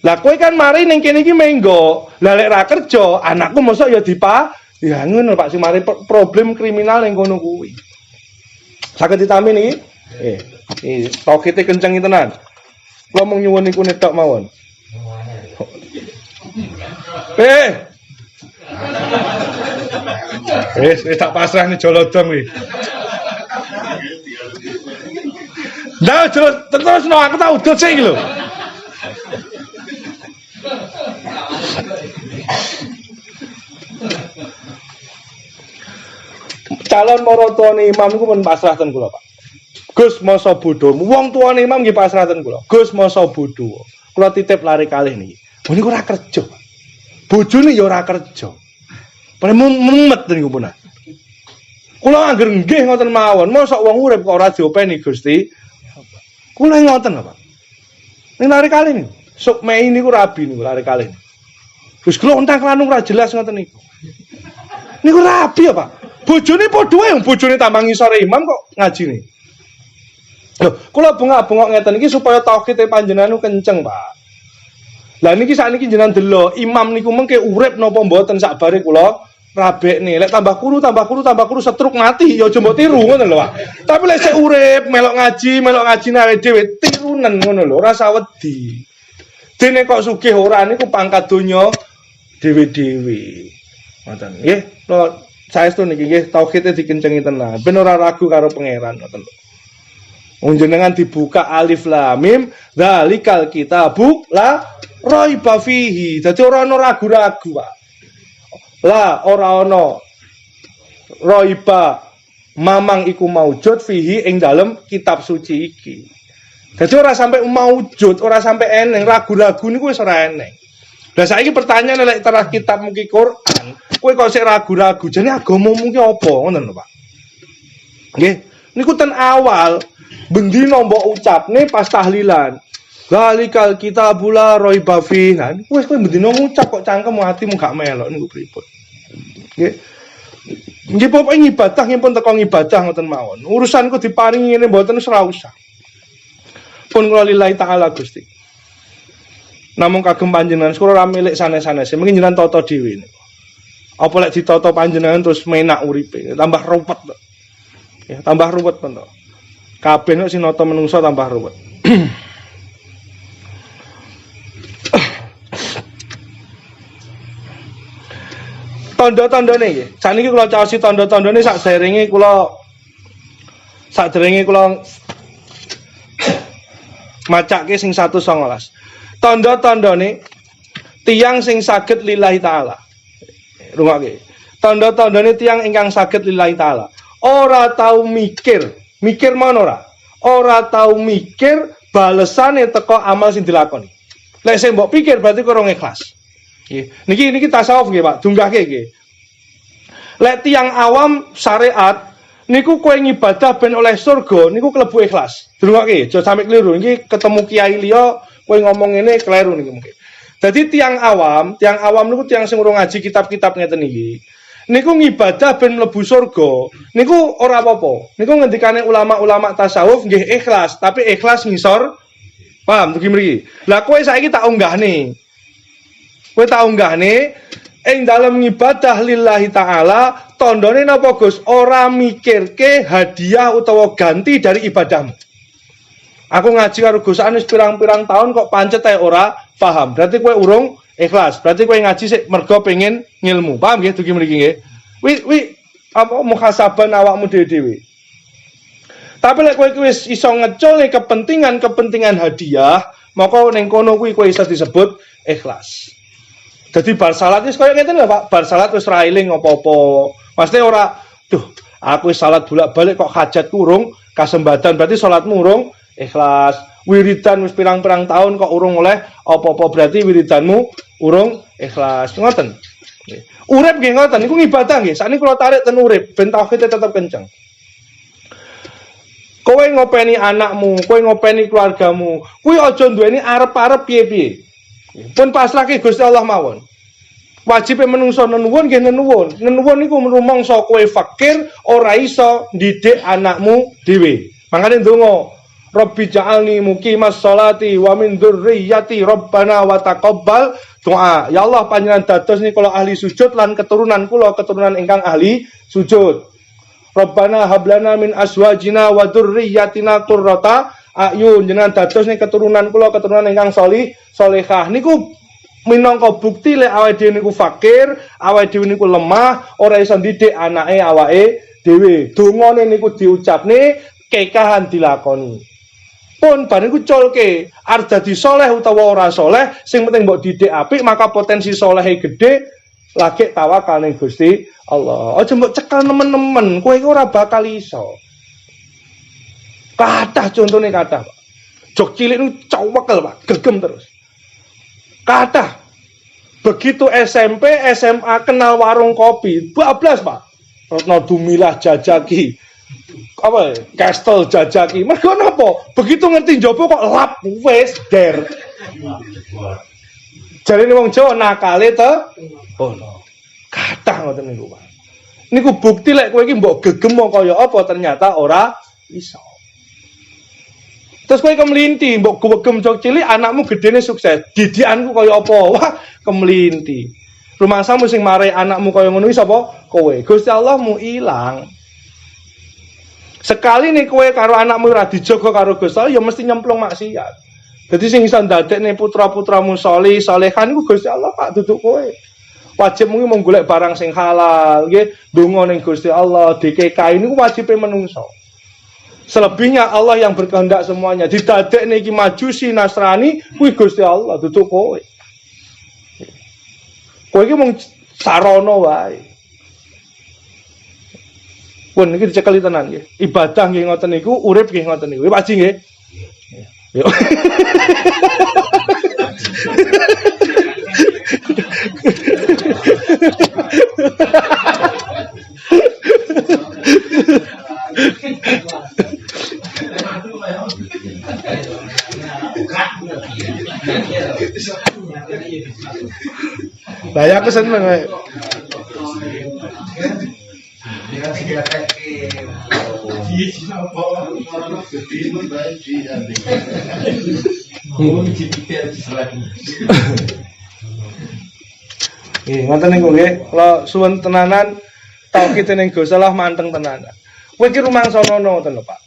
Lah kowe kan mari ning kene iki menggo. Lah lek ra kerja, anakku mosok ya ya ngono Pak sing mari problem kriminal ning kono kuwi. Saged ditami niki? Tokite kenceng tenan. Kula mung nyuwun niku netok mawon. Wis tak pasrah nih jolodong iki. Nah, terus no aku tak udut sih lho. Calon maratuwane imam iku men pasrahten kula, Pak. Gus masa bodho. Wong tuane imam nggih pasrahten kula. Gus masa bodho. Kula titip lari kalih niki. Niku ora kerja. Bojone ya ora kerja. Mumet niku punah. Kula angger nggih ngoten mawon. Mosok wong urip kok ora diopeni Gusti. Kula ngoten lho, Pak. Ning lari kalih niku. Sok mei niku rabi niku lari kalih. Wis glontang lanung ora jelas ngoten niku. Niku rabi ya, Pak. Bojone padha wae, bojone tambah ngisore imam kok ngajine. Lho, kula bengak-bengok ngeten iki supaya tauhid panjenengan kenceng, Pak. Lah niki sakniki jenengan delok, imam niku mengke urip napa mboten sakbare kula rabekne. Lek tambah kuru setruk mati ya aja mbok tiru ngono lho, Pak. Tapi lek sik urip melok ngaji awake dhewe tirunen ngono lho, ora usah wedi. Dene kok sugih ora niku pangkat donya dhewe-dhewe. Ngoten nggih. Lho, saestu niki nggih tauhide dikencengi tenan. Ben ora ragu karo pangeran ngoten lho. Unjenengan dibuka alif lam mim dzalikal kitabu la raiba fihi. Dadi ora ana ragu-ragu, Pak. Lah ora ana raiba mamang iku maujud fihi ing dalem kitab suci iki. Dadi ora sampai maujud, ora sampai eneng, ragu-ragu niku wis ora eneng. Lah saiki pertanyaan lek terah kitab mugi Quran, kowe kok sik ragu-ragu, jane agamamu ki apa ngoten lho, Pak. Nggih, niku ten awal bendina mbok ucapne pas tahlilan. Zalikal kitabula raiba fihi. Nah, wis kowe bendina ngucap kok cangkem atimu gak melok niku pripun. Nggih. Nggih pokoke ibadah nggih pun teko ibadah ngoten mawon. Urusanku diparingi ngene mboten ora usah. Pun kula lillahi taala Gusti. Namung kagem panjenengan kula ora milik sanes-sanes. Mungkin jenengan tata dhewe niku. Apa lek ditata panjenengan terus menak uripe, tambah ruwet. Ya, tambah ruwet to. Kabeh nek sinata menungso tambah ruwet. Tanda-tandane nggih. Saniki kula caosi tanda-tandane sakderenge kula macake sing 119. Tanda-tandane tiyang sing saged lillahi taala. Rungokke. Tanda-tandane tiyang ingkang saged lillahi taala. Ora tau mikir mana ora? Ora tau mikir balesane teko amal sing dilakoni. Lek sing mbok pikir berarti kurang ikhlas. Nggih. Niki tasawuf nggih, Pak. Dunggahke nggih. Lek tiyang awam syariat niku kowe ngibadah ben oleh surga niku klebu ikhlas. Dunggahke, aja sampe kliru. Niki ketemu kiai liya kowe ngomong ngene kleru niki mungkin. Dadi tiyang awam niku tiyang sing urung ngaji kitab-kitab ngeten iki. Niku ngibadah ben mlebu surga. Niku ora apa-apa. Niku ngendikane ulama-ulama tasawuf nggih ikhlas, tapi ikhlas ngisor. Paham tuh mriki. Lah kowe saiki tak unggahne. Kowe tak unggahne ing dalem ngibadah lillahi taala, tandane napa Gus? Ora mikirke hadiah utawa ganti dari ibadahmu. Aku ngaji karo Gus Anis pirang-pirang tahun kok pancet ae ora paham. Berarti kowe urung ikhlas. Berarti kowe ngaji sik mergo pengen ngilmu. Paham nggih dugi mriki nggih? Wi apa muhasabah awakmu dhewe-dhewe. Tapi lek kowe wis iso ngecul kepentingan hadiah, maka ning kono kuwi kowe iso disebut ikhlas. Dadi bar salat wis kaya ngeten lho Pak, bar salat wis ra eling apa-apa. Maksudnya ora, duh, aku wis salat bolak-balik kok hajat urung kasembatan, berarti salatmu urung ikhlas. Wiridan wis pirang-pirang tahun kok urung oleh apa-apa, berarti wiridanmu urung ikhlas. Ngoten. Urip nggih ngoten, niku ngibadah nggih. Sakniki kula tarik ten urip ben tauhide tetep kenceng. Kowe ngopeni anakmu, kowe ngopeni keluargamu, kuwi aja duweni arep-arep piye-piye. Pun pasrahke Gusti Allah mawon. Wajib menungso nenuwun nggih nenuwun. Nenuwun niku rumangsa kowe fakir ora iso ndidik anakmu dhewe. Mangkane ndonga, Rabbi ja'alni muqimas sholati wa min dzurriyyati Rabbana wa taqabbal doa. Ya Allah panjenengan dados nika kula ahli sujud lan keturunan kula keturunan ingkang ahli sujud. Rabbana hablana min azwajina wa dzurriyyatina qurrata ayun. Jenengan dados nih keturunan kula keturunan ingkang salihah. Niku minangka bukti lek awake dhewe niku fakir, awake dhewe niku lemah, ora iso ndidik anake awake dhewe. Dongane niku diucapne, kekahan dilakoni. Pun bar niku culke, arep dadi saleh utawa ora saleh, sing penting mbok didik apik, maka potensi salehe gedhe. Lagi tawakal ning Gusti Allah. Aja mbok cekel nemen-nemen, kowe iku ora bakal iso. Kathah contone kathah, Pak. Jok cilik niku cowekel, Pak, gegem terus. Kathah. Begitu SMP, SMA kenal warung kopi, bablas, Pak. Retno Dumilah jajaki. Apa? Castle jajaki. Mergo napa? Begitu ngerti njaba kok lap wis der. Jarine wong Jawa nakale te ono. Kathah ngoten niku, Pak. Niku bukti lek kowe iki mbok gegem kaya apa ternyata ora iso. Terus kowe kemlinti, mbok gegem jok cilik anakmu gedene sukses. Didikanku kaya apa? Wah, kemlinti. Rumangsamu sing marai anakmu kaya ngono iki sapa? Kowe. Gusti Allahmu ilang. Sekali nih kowe karo anakmu ora dijaga karo Gusti Allah ya mesti nyemplung maksiat. Jadi sing iso ndadekne putra-putramu saleh, salehan iku Gusti Allah, Pak, duduk kowe. Wajib mung golek barang sing halal, nggih, ndonga ning Gusti Allah, DKK niku wajibe menungso. Selebihnya Allah yang berkehendak semuanya. Didadekne iki Majusi, Nasrani, kuwi Gusti Allah, duduk kowe. Kowe iki mung sarana wae. Pun iki dicekeli tenan nggih. Ibadah nggih ngoten niku, urip nggih ngoten niku. Pak Haji nggih. Yo. Lah ya aku seneng kowe. Ngoten niku nggih, kula suwun tenanan tauhid ning Gusti Allah manteng tenanan. Kowe iki rumangsana ngoten lho, Pak.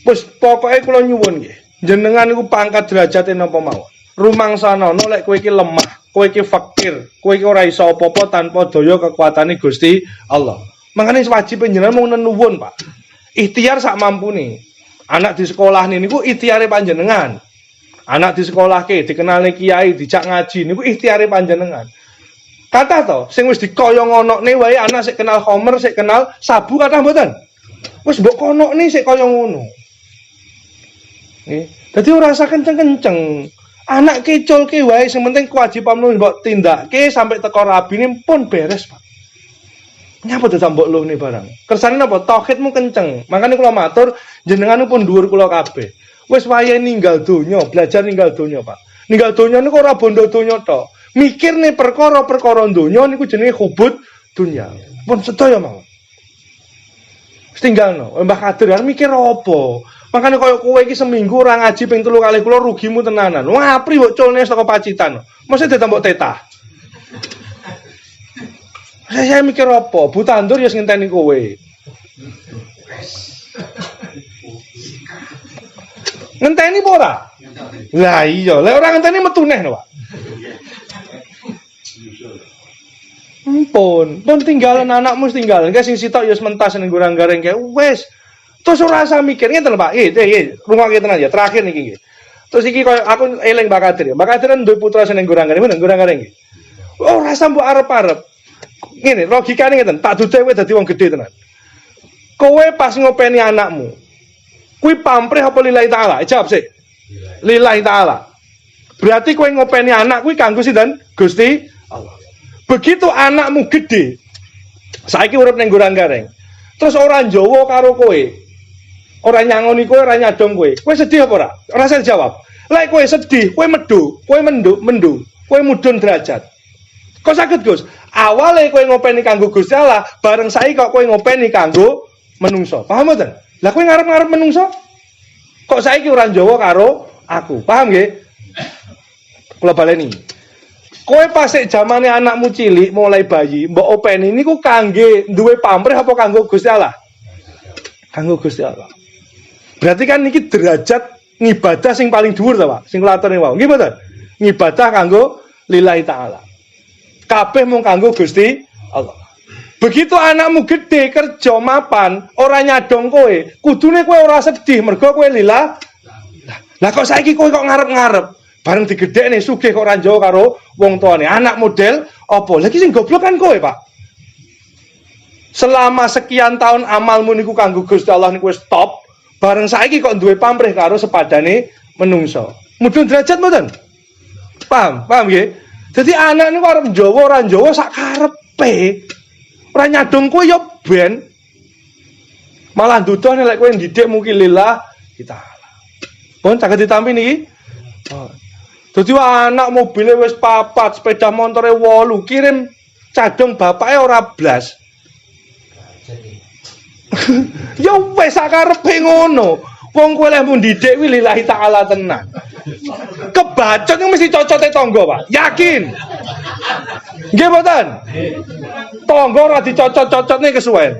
Wis pokoke kula nyuwun nggih, jenengan niku pangkat derajate napa mawon. Rumangsana lek kowe iki lemah, kowe iki fakir, kowe iki ora iso apa-apa tanpa daya kekuatane Gusti Allah. Mangane wajib jenengan mung nenuwun, Pak. Ikhtiar sak mampune. Anak di sekolah niku ikhtiare panjenengan. Anak di sekolahke dikenalne kiai, dijak ngaji niku ikhtiare panjenengan. Kathah to, sing wis dikoyo ngonokne wae anak sik kenal Homer, sik kenal sabu kathah mboten. Wis mbok konokne sik kaya ngono. Nggih. Dadi ora usah kenceng-kenceng. Anak keculke wae sing penting kewajibanmu mbok tindakke sampai teko rabine pun beres, Pak. Nyapa dadak mbok luhne barang. Kersane napa? Tauhidmu kenceng. Makane kula matur jenengan pun dhuwur kula kabeh. Wis wayahe ninggal donya, belajar ninggal donya, Pak. Ninggal donya niku ora bondo donya tok. Mikirne perkara-perkara donya niku jenenge hubud dunya. Pun sedaya mawon. Wis tinggalno. Mbah Kadir arep mikir apa? Makane kaya kowe iki seminggu ora ngaji ping 3 kali kula rugimu tenanan. Wah, apri mbok culne saka Pacitan. Mesti dadak mbok tetah. Saya mikir apa? Bu tandur ya ngenteni kowe. Ngenteni apa ora? Lah iya, lek ora ngenteni metu neh lho, Pak. Pun tinggalan anakmu tinggal. Engke sing sitok ya mentas ning gorang-garing kae wis. Terus ora usah mikir ngeten lho, Pak. Rungokke tenan ya, terakhir niki nggih. Terus iki koyo aku eling Mbak Kadir ya. Mbak Kadir duwe putra sing ning gorang-garing, nggih. Ora usah mbok arep-arep. Ngene, logikane ngeten, tak dudu kowe dadi wong gedhe tenan. Kowe pas ngopeni anakmu, kuwi pamrih apa lillahi taala? Jawab sik. Lillahi taala. Berarti kowe ngopeni anak kuwi kanggo sinten? Gusti Allah. Begitu anakmu gede, saiki urip ning Goranggareng. Terus ora njowo karo kowe. Ora nyangoni kowe, ora nyadong kowe. Kowe sedih apa ora? Ora usah dijawab. Lek kowe sedih, kowe mendu, kowe mudhun derajat. Kok saged, Gus? Awale kowe ngopeni kanggo Gusti Allah, bareng saiki kok kowe ngopeni kanggo menungso. Paham mboten? Lah kowe ngarep-ngarep menungso? Kok saiki ora njowo karo aku? Paham nggih? Kula baleni. Kowe pas zamane anakmu cilik mulai bayi, mbok openi niku kangge duwe pamrih apa kanggo Gusti Allah? Kanggo Gusti Allah. Berarti kan niki derajat ngibadah sing paling dhuwur ta, Pak? Sing kula aturi wau. Nggih mboten? Ngibadah kanggo lillahi taala. Kabeh mung kanggo Gusti Allah. Begitu anakmu gede kerja mapan, ora nyadong kowe, kudune kowe ora sedih mergo kowe lillah. Lah kok saiki kowe kok ngarep-ngarep? Bareng digedhekne sugih kok ora njowo karo wong tuane. Anak model apa? Lagi sing goblok kan kowe, Pak. Selama sekian tahun amalmu niku kanggo Gusti Allah niku wis top, bareng saiki kok duwe pamrih karo sepadane menungso. Mudhun derajat mboten? Paham nggih? Dadi anak niku arep njowo ora njowo sak karepe. Ora nyadong kowe ya ben. Malah ndudohne lek kowe ndidik mungkin lillah kita. Pun saged ditampi niki. Oh. Dadi anak mobile wis 4, sepeda motore 8, kirim cadong bapake ora blas. Ya wis sakarepe ngono. Wong kowe lek mun ndidik kuwi lillahi taala tenan. Kebacot yang mesti cocote tangga, Pak. Yakin. Nggih mboten? Tangga ora dicocot-cocotne kesuwen.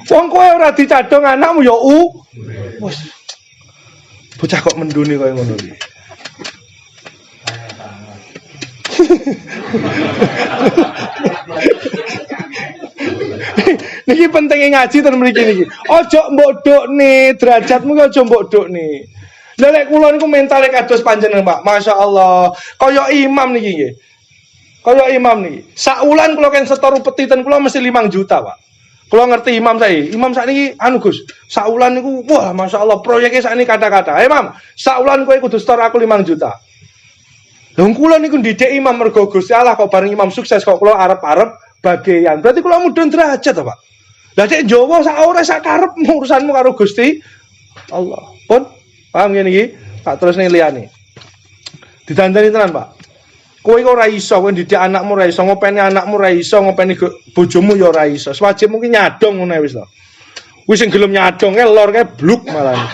Wong kowe ora dicadong anakmu ya wis. Bocah kok mendune kaya ngono iki. Niki pentingnya ngaji ten mriki niki. Ojo mbok dokne derajatmu ki aja mbok dokne. Lah lek kula niku mentale kados panjenengan, Pak. Masyaallah. Kaya imam niki nggih. Kaya imam niki. Sak wulan kula kan setor upeti ten kula mesti 5 juta, Pak. Kula ngerti imam saya. Imam sakniki anu Gus, sak wulan niku wah masyaallah proyeknya sakniki kata-kata. Imam, sak wulan kowe kudu setor aku 5 juta. Lha kula niku ndidik imam mergo Gusti Allah kok bareng imam sukses kok kula arep-arep bagian. Berarti kula mudhun derajat to, Pak. Lah cek Jawa sak ora sak karep urusanmu karo Gusti Allah. Pun paham ngene iki? Tak terusne liyane. Didandani tenan, Pak. Kowe kok ora iso, kowe ndidik anakmu ora iso, ngopeni anakmu ora iso, ngopeni bojomu ya ora iso. Wajib mungkin nyadong ngono wis to. Wis sing gelem nyadong lor kae bluk malah.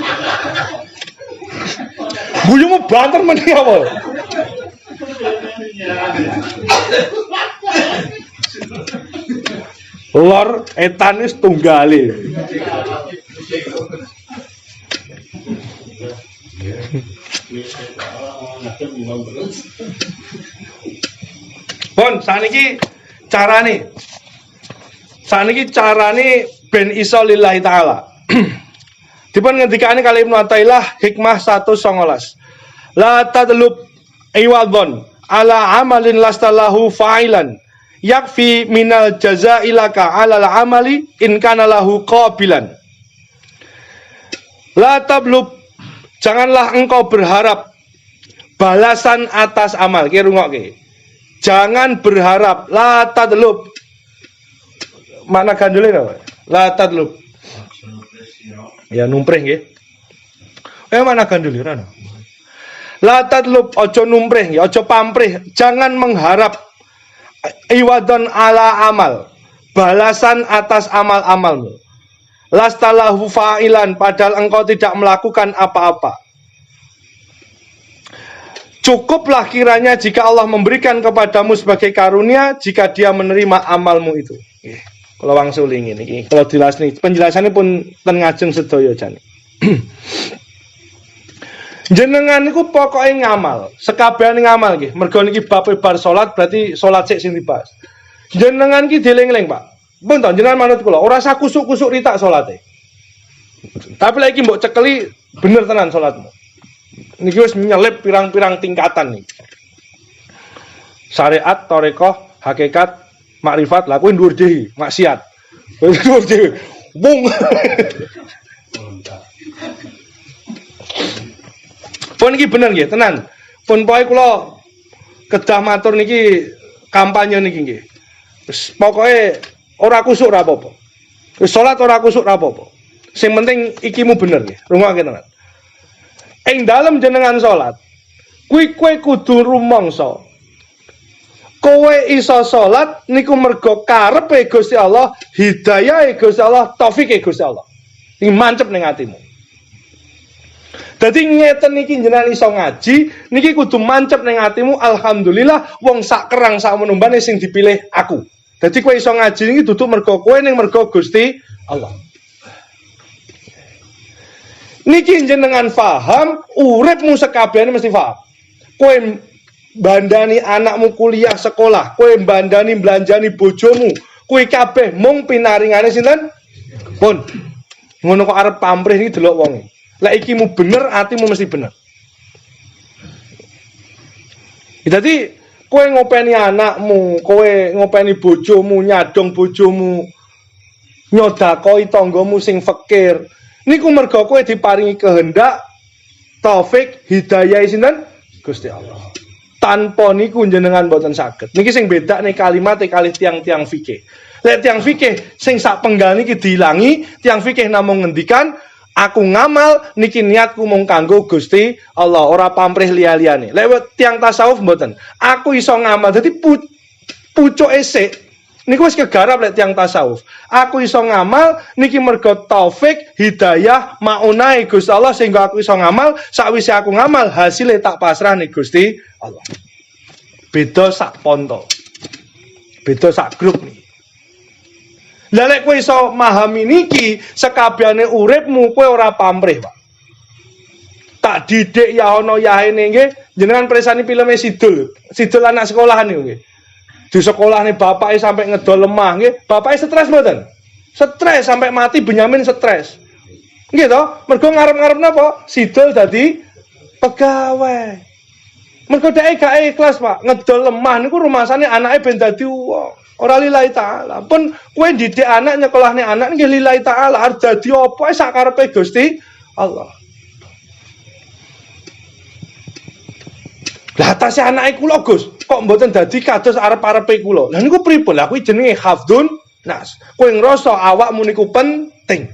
Bojomu banter meneh apa? Lor etan wis tunggale. Pun saniki carane ben iso lillahi taala. Dipun ngendikane kali Ibnu Athaillah hikmah 119. La tadlub iwadhon ala amalin lastalahu fa'ilan yakfi minal jazailaka alal amali in kana lahu qabilan. La tablub, janganlah engkau berharap balasan atas amal. Ki rungokke. Jangan berharap, la tadlub. Makna gandule apa? La tadlub. Ya numprih nggih. Mana gandule ora? La tadlub, aja numprih nggih, aja pamrih. Jangan mengharap iwadon ala amal, balasan atas amal-amalmu. Lastalahu fa'ilan, padahal engkau tidak melakukan apa-apa. Cukuplah kiranya jika Allah memberikan kepadamu sebagai karunia, jika dia menerima amalmu itu. Kalau wangsuli ini, kalau jelas nih, penjelasannya pun ten ngajeng sedaya jane. Jenengan niku pokoknya ngamal, sekabehane ngamal nggih. Mergo niki bab bar salat berarti salat sik sing dibahas. Jenengan ki dieling-eling, Pak. Pun to jenengan manut kula, ora usah kusuk-kusuk ritak salate. Tapi lagi mbok cekeli bener tenan salatmu. Niki wis nyelip pirang-pirang tingkatan nih. Syariat, tarekah, hakikat, makrifat, lah kuwi dhuwur dhewe, maksiat. Dhuwur dhewe. Wong. Pun iki bener nggih, tenan. Pun pokoke kula kedah matur niki kampanye niki nggih. Wis pokoke ora kusuk ora apa-apa. Wis salat ora kusuk ora apa-apa. Sing penting ikimu bener nggih. Rungokke tenan. Ing dalem jenengan salat, kuwi kowe kudu rumangsa. Kowe iso salat niku mergo karepe Gusti Allah, hidayahe Gusti Allah, taufike Gusti Allah. Iki mancep ning atimu. Dadi ngeten iki jenengan iso ngaji, niki kudu mancep ning atimu, alhamdulillah wong sak kerang sak menumbane sing dipilih aku. Dadi kowe iso ngaji niki dudu mergo kowe ning mergo Gusti Allah. Niki jenengan paham, uripmu sekabehane mesti paham. Kowe bandani anakmu kuliah sekolah, kowe bandani belanjani bojomu, kowe kabeh mung pinaringane sinten? Pun. Ngono kok arep pamrih iki delok wonge. Lek ikimu bener, atimu mesti bener. Jadi kowe ngopeni anakmu, kowe ngopeni bojomu, nyadong bojomu, nyodakoi tanggamu sing fakir. Niku mergo kowe diparingi kehendak, taufik, hidayah sinten? Gusti Allah. Tanpa niku jenengan boten saged. Niki sing beda nih kalimat kalih tiang-tiang fikih. Lek tiang fikih sing sak penggal niki diilangi, tiang fikih namung ngendikan aku ngamal niki niatku mung kanggo Gusti Allah, ora pamrih liya-liyane. Lek tiang tasawuf mboten. Aku iso ngamal dadi pucuke sik niku wis kegarap lek tiang tasawuf. Aku iso ngamal niki mergo taufik, hidayah, maunahe Gusti Allah sehingga aku iso ngamal, sakwise aku ngamal hasilnya tak pasrah ning Gusti Allah. Beda sak ponto. Beda sak grup nih. Lah lek kowe iso memahami niki, sekabehane uripmu kowe ora pamrih, Pak. Tak didik ya ana yahene nggih, jenengan presani filme Sidul. Sidul anak sekolahan niku nggih. Di sekolah nih bapaknya sampai ngedol lemah, nggih. Bapaknya stres mboten? Stres sampai mati Benyamin stres. Nggih to? Mergo ngarep-ngarep napa? Sidul dadi pegawai. Mergo dhek gak ikhlas, Pak. Ngedol lemah niku rumasane anake ben dadi wong. Ora lillahi taala. Pun kowe didik anak nyekolahne anak nggih lillahi taala, arep dadi apa sak karepe Gusti Allah. Lah atase anake kula, Gus, kok mboten dadi kados arep-arepe kula. Lah niku pripun? Lah kuwi jenenge hafdzun nas. Kowe ngrasa awakmu niku penting.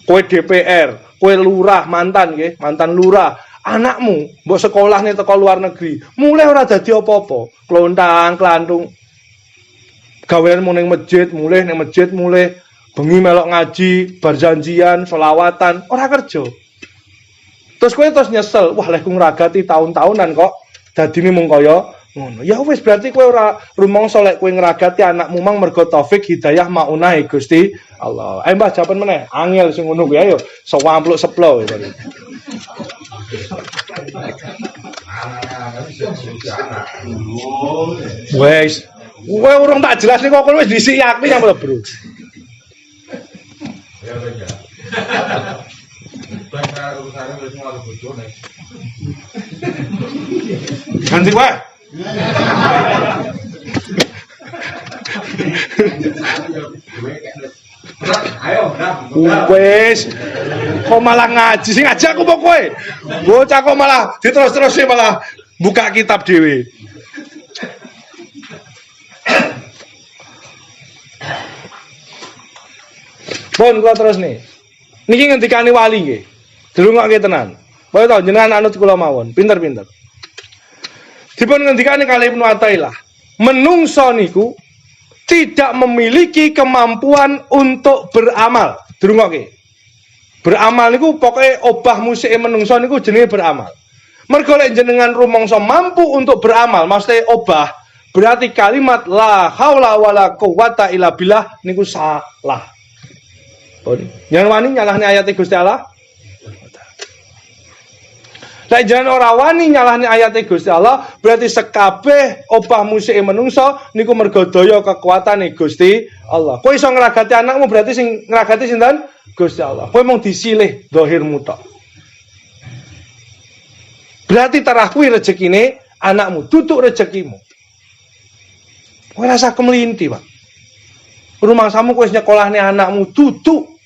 Kowe DPR, kowe lurah mantan nggih, mantan lurah. Anakmu mbok sekolahne teko luar negeri, mulai ora dadi apa-apa. Klontang, klantung. Gaweanmu ning masjid, mulai ning masjid mulai bengi melok ngaji, bar janjian, selawatan, ora kerja. Terus kowe terus nyesel, wah lek ku ngragati tahun-tahunan kok dadine mung kaya ngono. Ya wis berarti kowe ora rumangsa lek kowe ngragati anakmu mang mergo taufik hidayah maunahe Gusti Allah. Mbah jawaban meneh, angel sing ngono kuwi ayo sewampluk seplo gitu. Wes, kowe urung tak jelasne kok wis disiyakne ya Bro. Ya ya. Bangsa urusane wis ngaru bojone. Ganti wae. Ayo, wes. Kok malah ngaji sing ngaji aku apa kowe? Bocah kok malah diterus-terus malah buka kitab dhewe. Pun kula terus nih. Niki ngendikane wali nggih. Dirungokke tenan. Kowe tau jenengan anut kula mawon, pinter-pinter. Dipun ngendikane kalih Ibnu Athaillah, menungso niku tidak memiliki kemampuan untuk beramal. Dirungokke. Beramal niku pokoke obah musike menungso niku jenenge beramal. Mergo lek jenengan rumangsa mampu untuk beramal, maksudnya obah, berarti kalimat la haula wala quwata illa billah niku salah. Jangan wani nyalahne ayat Gusti Allah. Lek jenengan ora wani nyalahne ayat Gusti Allah, berarti sekabeh obah musike menungso niku mergo daya kekuatane Gusti Allah. Kowe iso ngragati anakmu berarti sing ngragati sinten? Gusti Allah. Kowe mung disilih zahirmu tok. Berarti tarah kuwi rezekine anakmu, tutuk rezekimu. Kowe rasa kemelinti, Pak. Rumangsamu kowe wis nyekolahne anakmu, tutuk.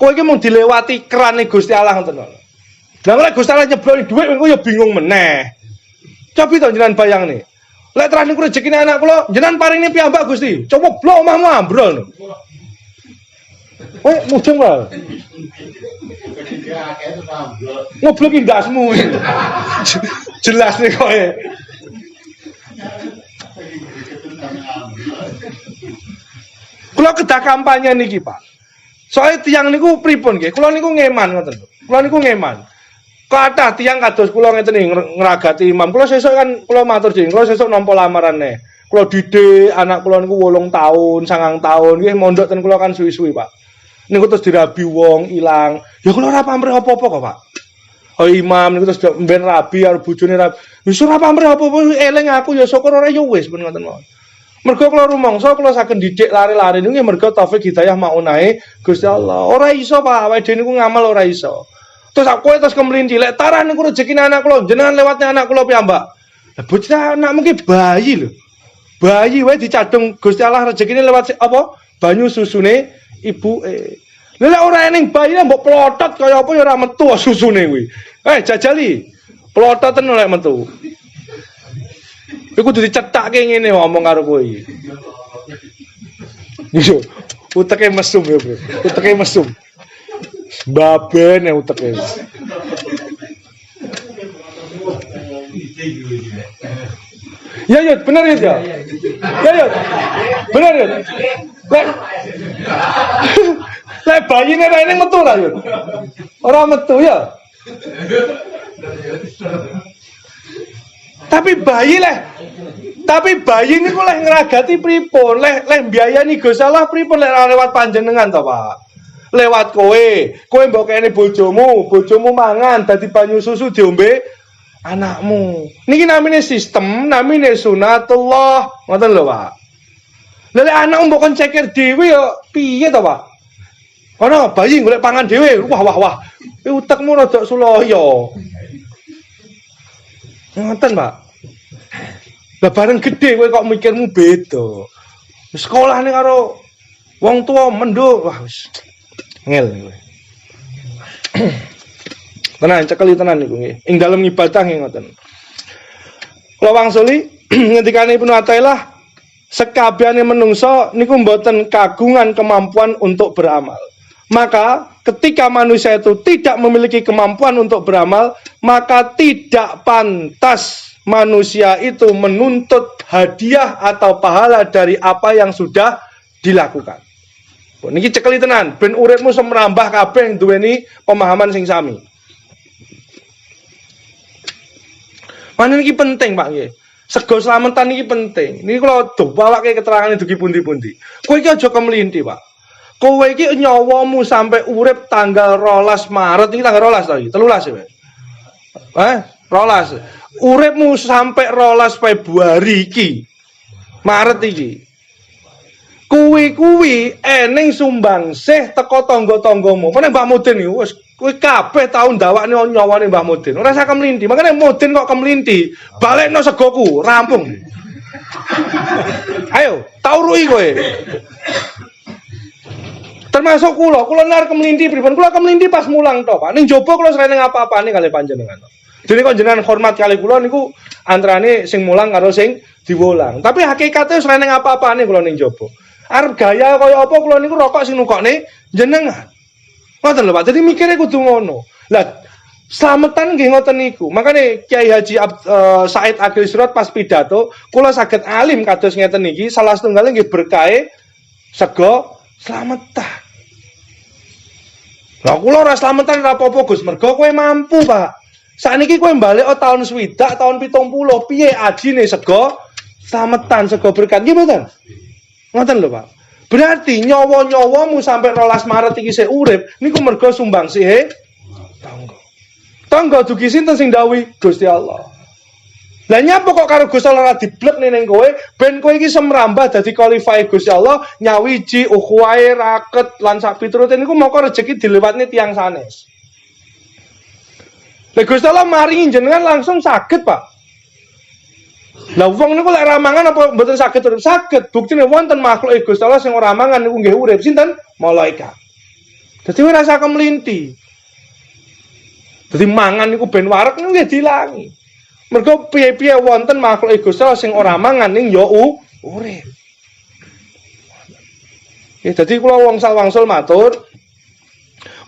Kowe iki mung dilewati kerane Gusti Allah ngoten lho. Lah nek Gusti Allah nyebloni dhuwit kowe ya bingung meneh. Cobi to jenengan bayangne. Lek terus niku rezekine anak kula, jenengan paringne piyambak Gusti. Coba blok omahmu ambrol. Kowe mujeng wae. Ngoblok indasmu. Jelas nih kowe. Kula kedah kampanye niki, Pak. Soale tiyang niku pripun nggih? Kula niku ngeman ngoten lho. Kula niku ngeman. Kathah tiyang kados kula ngeten iki ngragati imam. Kula sesuk kan kula matur jeneng, kula sesuk nampa lamaran neh. Kula didik anak kula niku 8 tahun, 9 tahun, nggih mondok ten kula kan suwi-suwi, Pak. Niku terus dirabi wong ilang. Ya kula ora pamrih apa-apa kok, Pak. Oh imam niku terus mben rabi karo bojone rabi. Wis ora pamrih apa-apa, eling aku ya syukur ora ya wis ben ngoten mawon. Mergo kula rumangsa kula saged didik lari-lari niku mergo taufik hidayah maunahe Gusti Allah. Ora iso, Pak, awake dhewe niku ngamal ora iso. Terus aku terus kemelinti lek tarah niku rezekine anak kula, jenengan lewatnya anak kula piyambak. Lah bocah anak mungkin bayi lho. Bayi wae dicadung Gusti Allah rezekine lewat apa? Banyu susune ibuke. Lha ora ening bayi mbok plotot kaya apa ya ora metu susune kuwi. Jajali. Plototen lek metu. Iku kudu dicethake ngene ngomong karo kowe iki. Yo, uteke mesum ya, Bro. Uteke mesum. Baben ya uteke. Ya, bener ya. Ya. Bener ya. Lek bayine rene metu lah ya. Ora metu ya. Tapi bayi niku leh ngragati pripun? Leh mbiayani Gusti Allah pripun lek lewat panjenengan to, Pak? Lewat kowe mbok kene bojomu mangan dadi banyu susu diombe anakmu. Niki namine sistem, namine sunatullah. Ngoten lho, Pak. Lek anakmu mbok kon ceker dhewe ya piye to, Pak? Kono bayi golek pangan dhewe. Wah. Utekmu rada suloyo. Ngoten, Pak. Lah bareng gedhe kowe kok mikirmu beda. Sekolahne karo wong tua menduk. Wah wis ngel kowe. Tenan cekeli tenan niku nggih. Ing dalem ibadah nggih ngoten. Kula wangsuli ngendikane Ibnu Athaillah sekabehane menungso niku mboten kagungan kemampuan untuk beramal. Maka ketika manusia itu tidak memiliki kemampuan untuk beramal, maka tidak pantas manusia itu menuntut hadiah atau pahala dari apa yang sudah dilakukan. Niki cekeli tenan, ben uripmu semrambah kabeh duweni pemahaman sing sami. Mana niki penting, Pak nggih. Sego slametan niki penting. Niki kula bawake keterangane dugi pundi-pundi. Kowe iki aja kemelinti, Pak. Kowe iki nyawamu sampai urip tanggal 12 Maret iki tanggal 12 ta iki? 13 ya? 12. Uripmu sampai 12 Februari iki. Maret iki. Kuwi eneng sumbangsih teko tangga-tanggamu. Meneh Mbak Mudin iki wis kowe kabeh taun ndawakne nyawane Mbah Mudin. Ora usah kemelinti. Makane Mudin kok kemelinti, balekno segoku, rampung. Ayo, tauruki kowe. Termasuk kula nar kemelinti pripun? Kula kemelinti pas mulang to, Pak. Ning jaba kula srene apa-apane kali panjenengan. Dene kok jenengan hormat kali kula niku antarane sing mulang karo sing diwulang. Tapi hakikate srene apa-apane kula ning jaba. Arep gaya kaya apa kula niku rokok sing nukokne jenengan. Ngoten lho, Pak. Dadi mikire kudu ngono. Lah slametan nggih ngoten niku. Makane Kyai Haji Said Akhil Surat pas pidato, kula saged alim kados ngeten niki salah setunggal nggih berkahe sego slametan. Lah kula ora slametan ora apa-apa Gus, mergo kowe mampu, Pak. Sakniki kowe balik tahun 70, tahun 70, piye adine sego slametan, sego berkat nggih mboten? Ngoten lho, Pak. Berarti nyawa-nyawamu sampai 12 Maret iki sik urip niku mergo sumbangsihe tangga. Tangga dugi sinten sing dawuhi Gusti Allah. Lah nyapa kok karo Gusti Allah ora diblek ning kowe, ben kowe iki semrambah dadi qualify Gusti Allah, nyawiji ukhuwae raket lan sak piturute niku moko rezeki dilewatne tiyang sanes. Lek Gusti Allah maringi jenengan langsung saged, Pak. Lah wong niku lek ramangan apa mboten saged urip? Saged. Buktine wonten makhluk Gusti Allah sing ora mangan niku nggih urip. Sinten? Malaikat. Dadi ora usah kemelinti. Dadi mangan niku ben wareg niku nggih dilangi. Mergo piye-piye wonten makhluk Gusti Allah sing ora mangan ning ya urip. Ya dadi kula wangsul matur,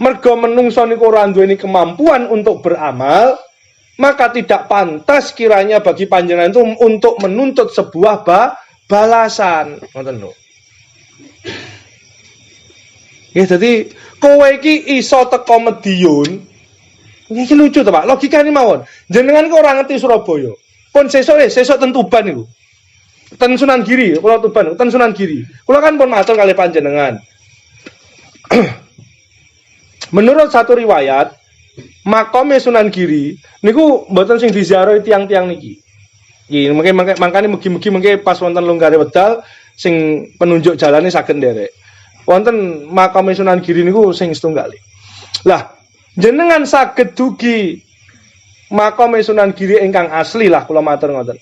mergo menungso niku ora duweni kemampuan untuk beramal, maka tidak pantas kiranya bagi panjenengan itu untuk menuntut sebuah balasan. Ngoten lho. Ya dadi kowe iki iso teko Medion. Iki lucu to, Pak. Logikane mawon. Jenengan kok ora ngerti Surabaya. Pun sesuk ten Tuban niku. Ten Sunan Giri, kula Tuban, ten Sunan Giri. Kula kan pun matur kali panjenengan. Menurut satu riwayat, makome Sunan Giri niku mboten sing diziarahi tiang-tiang niki. Iki mangkane mugi-mugi mengke pas wonten longgare wedal sing penunjuk jalane saged nderek. Wonten makome Sunan Giri niku sing setunggal. Lah, jenengan saged dugi makome Sunan Giri ingkang asli lah kula matur ngoten.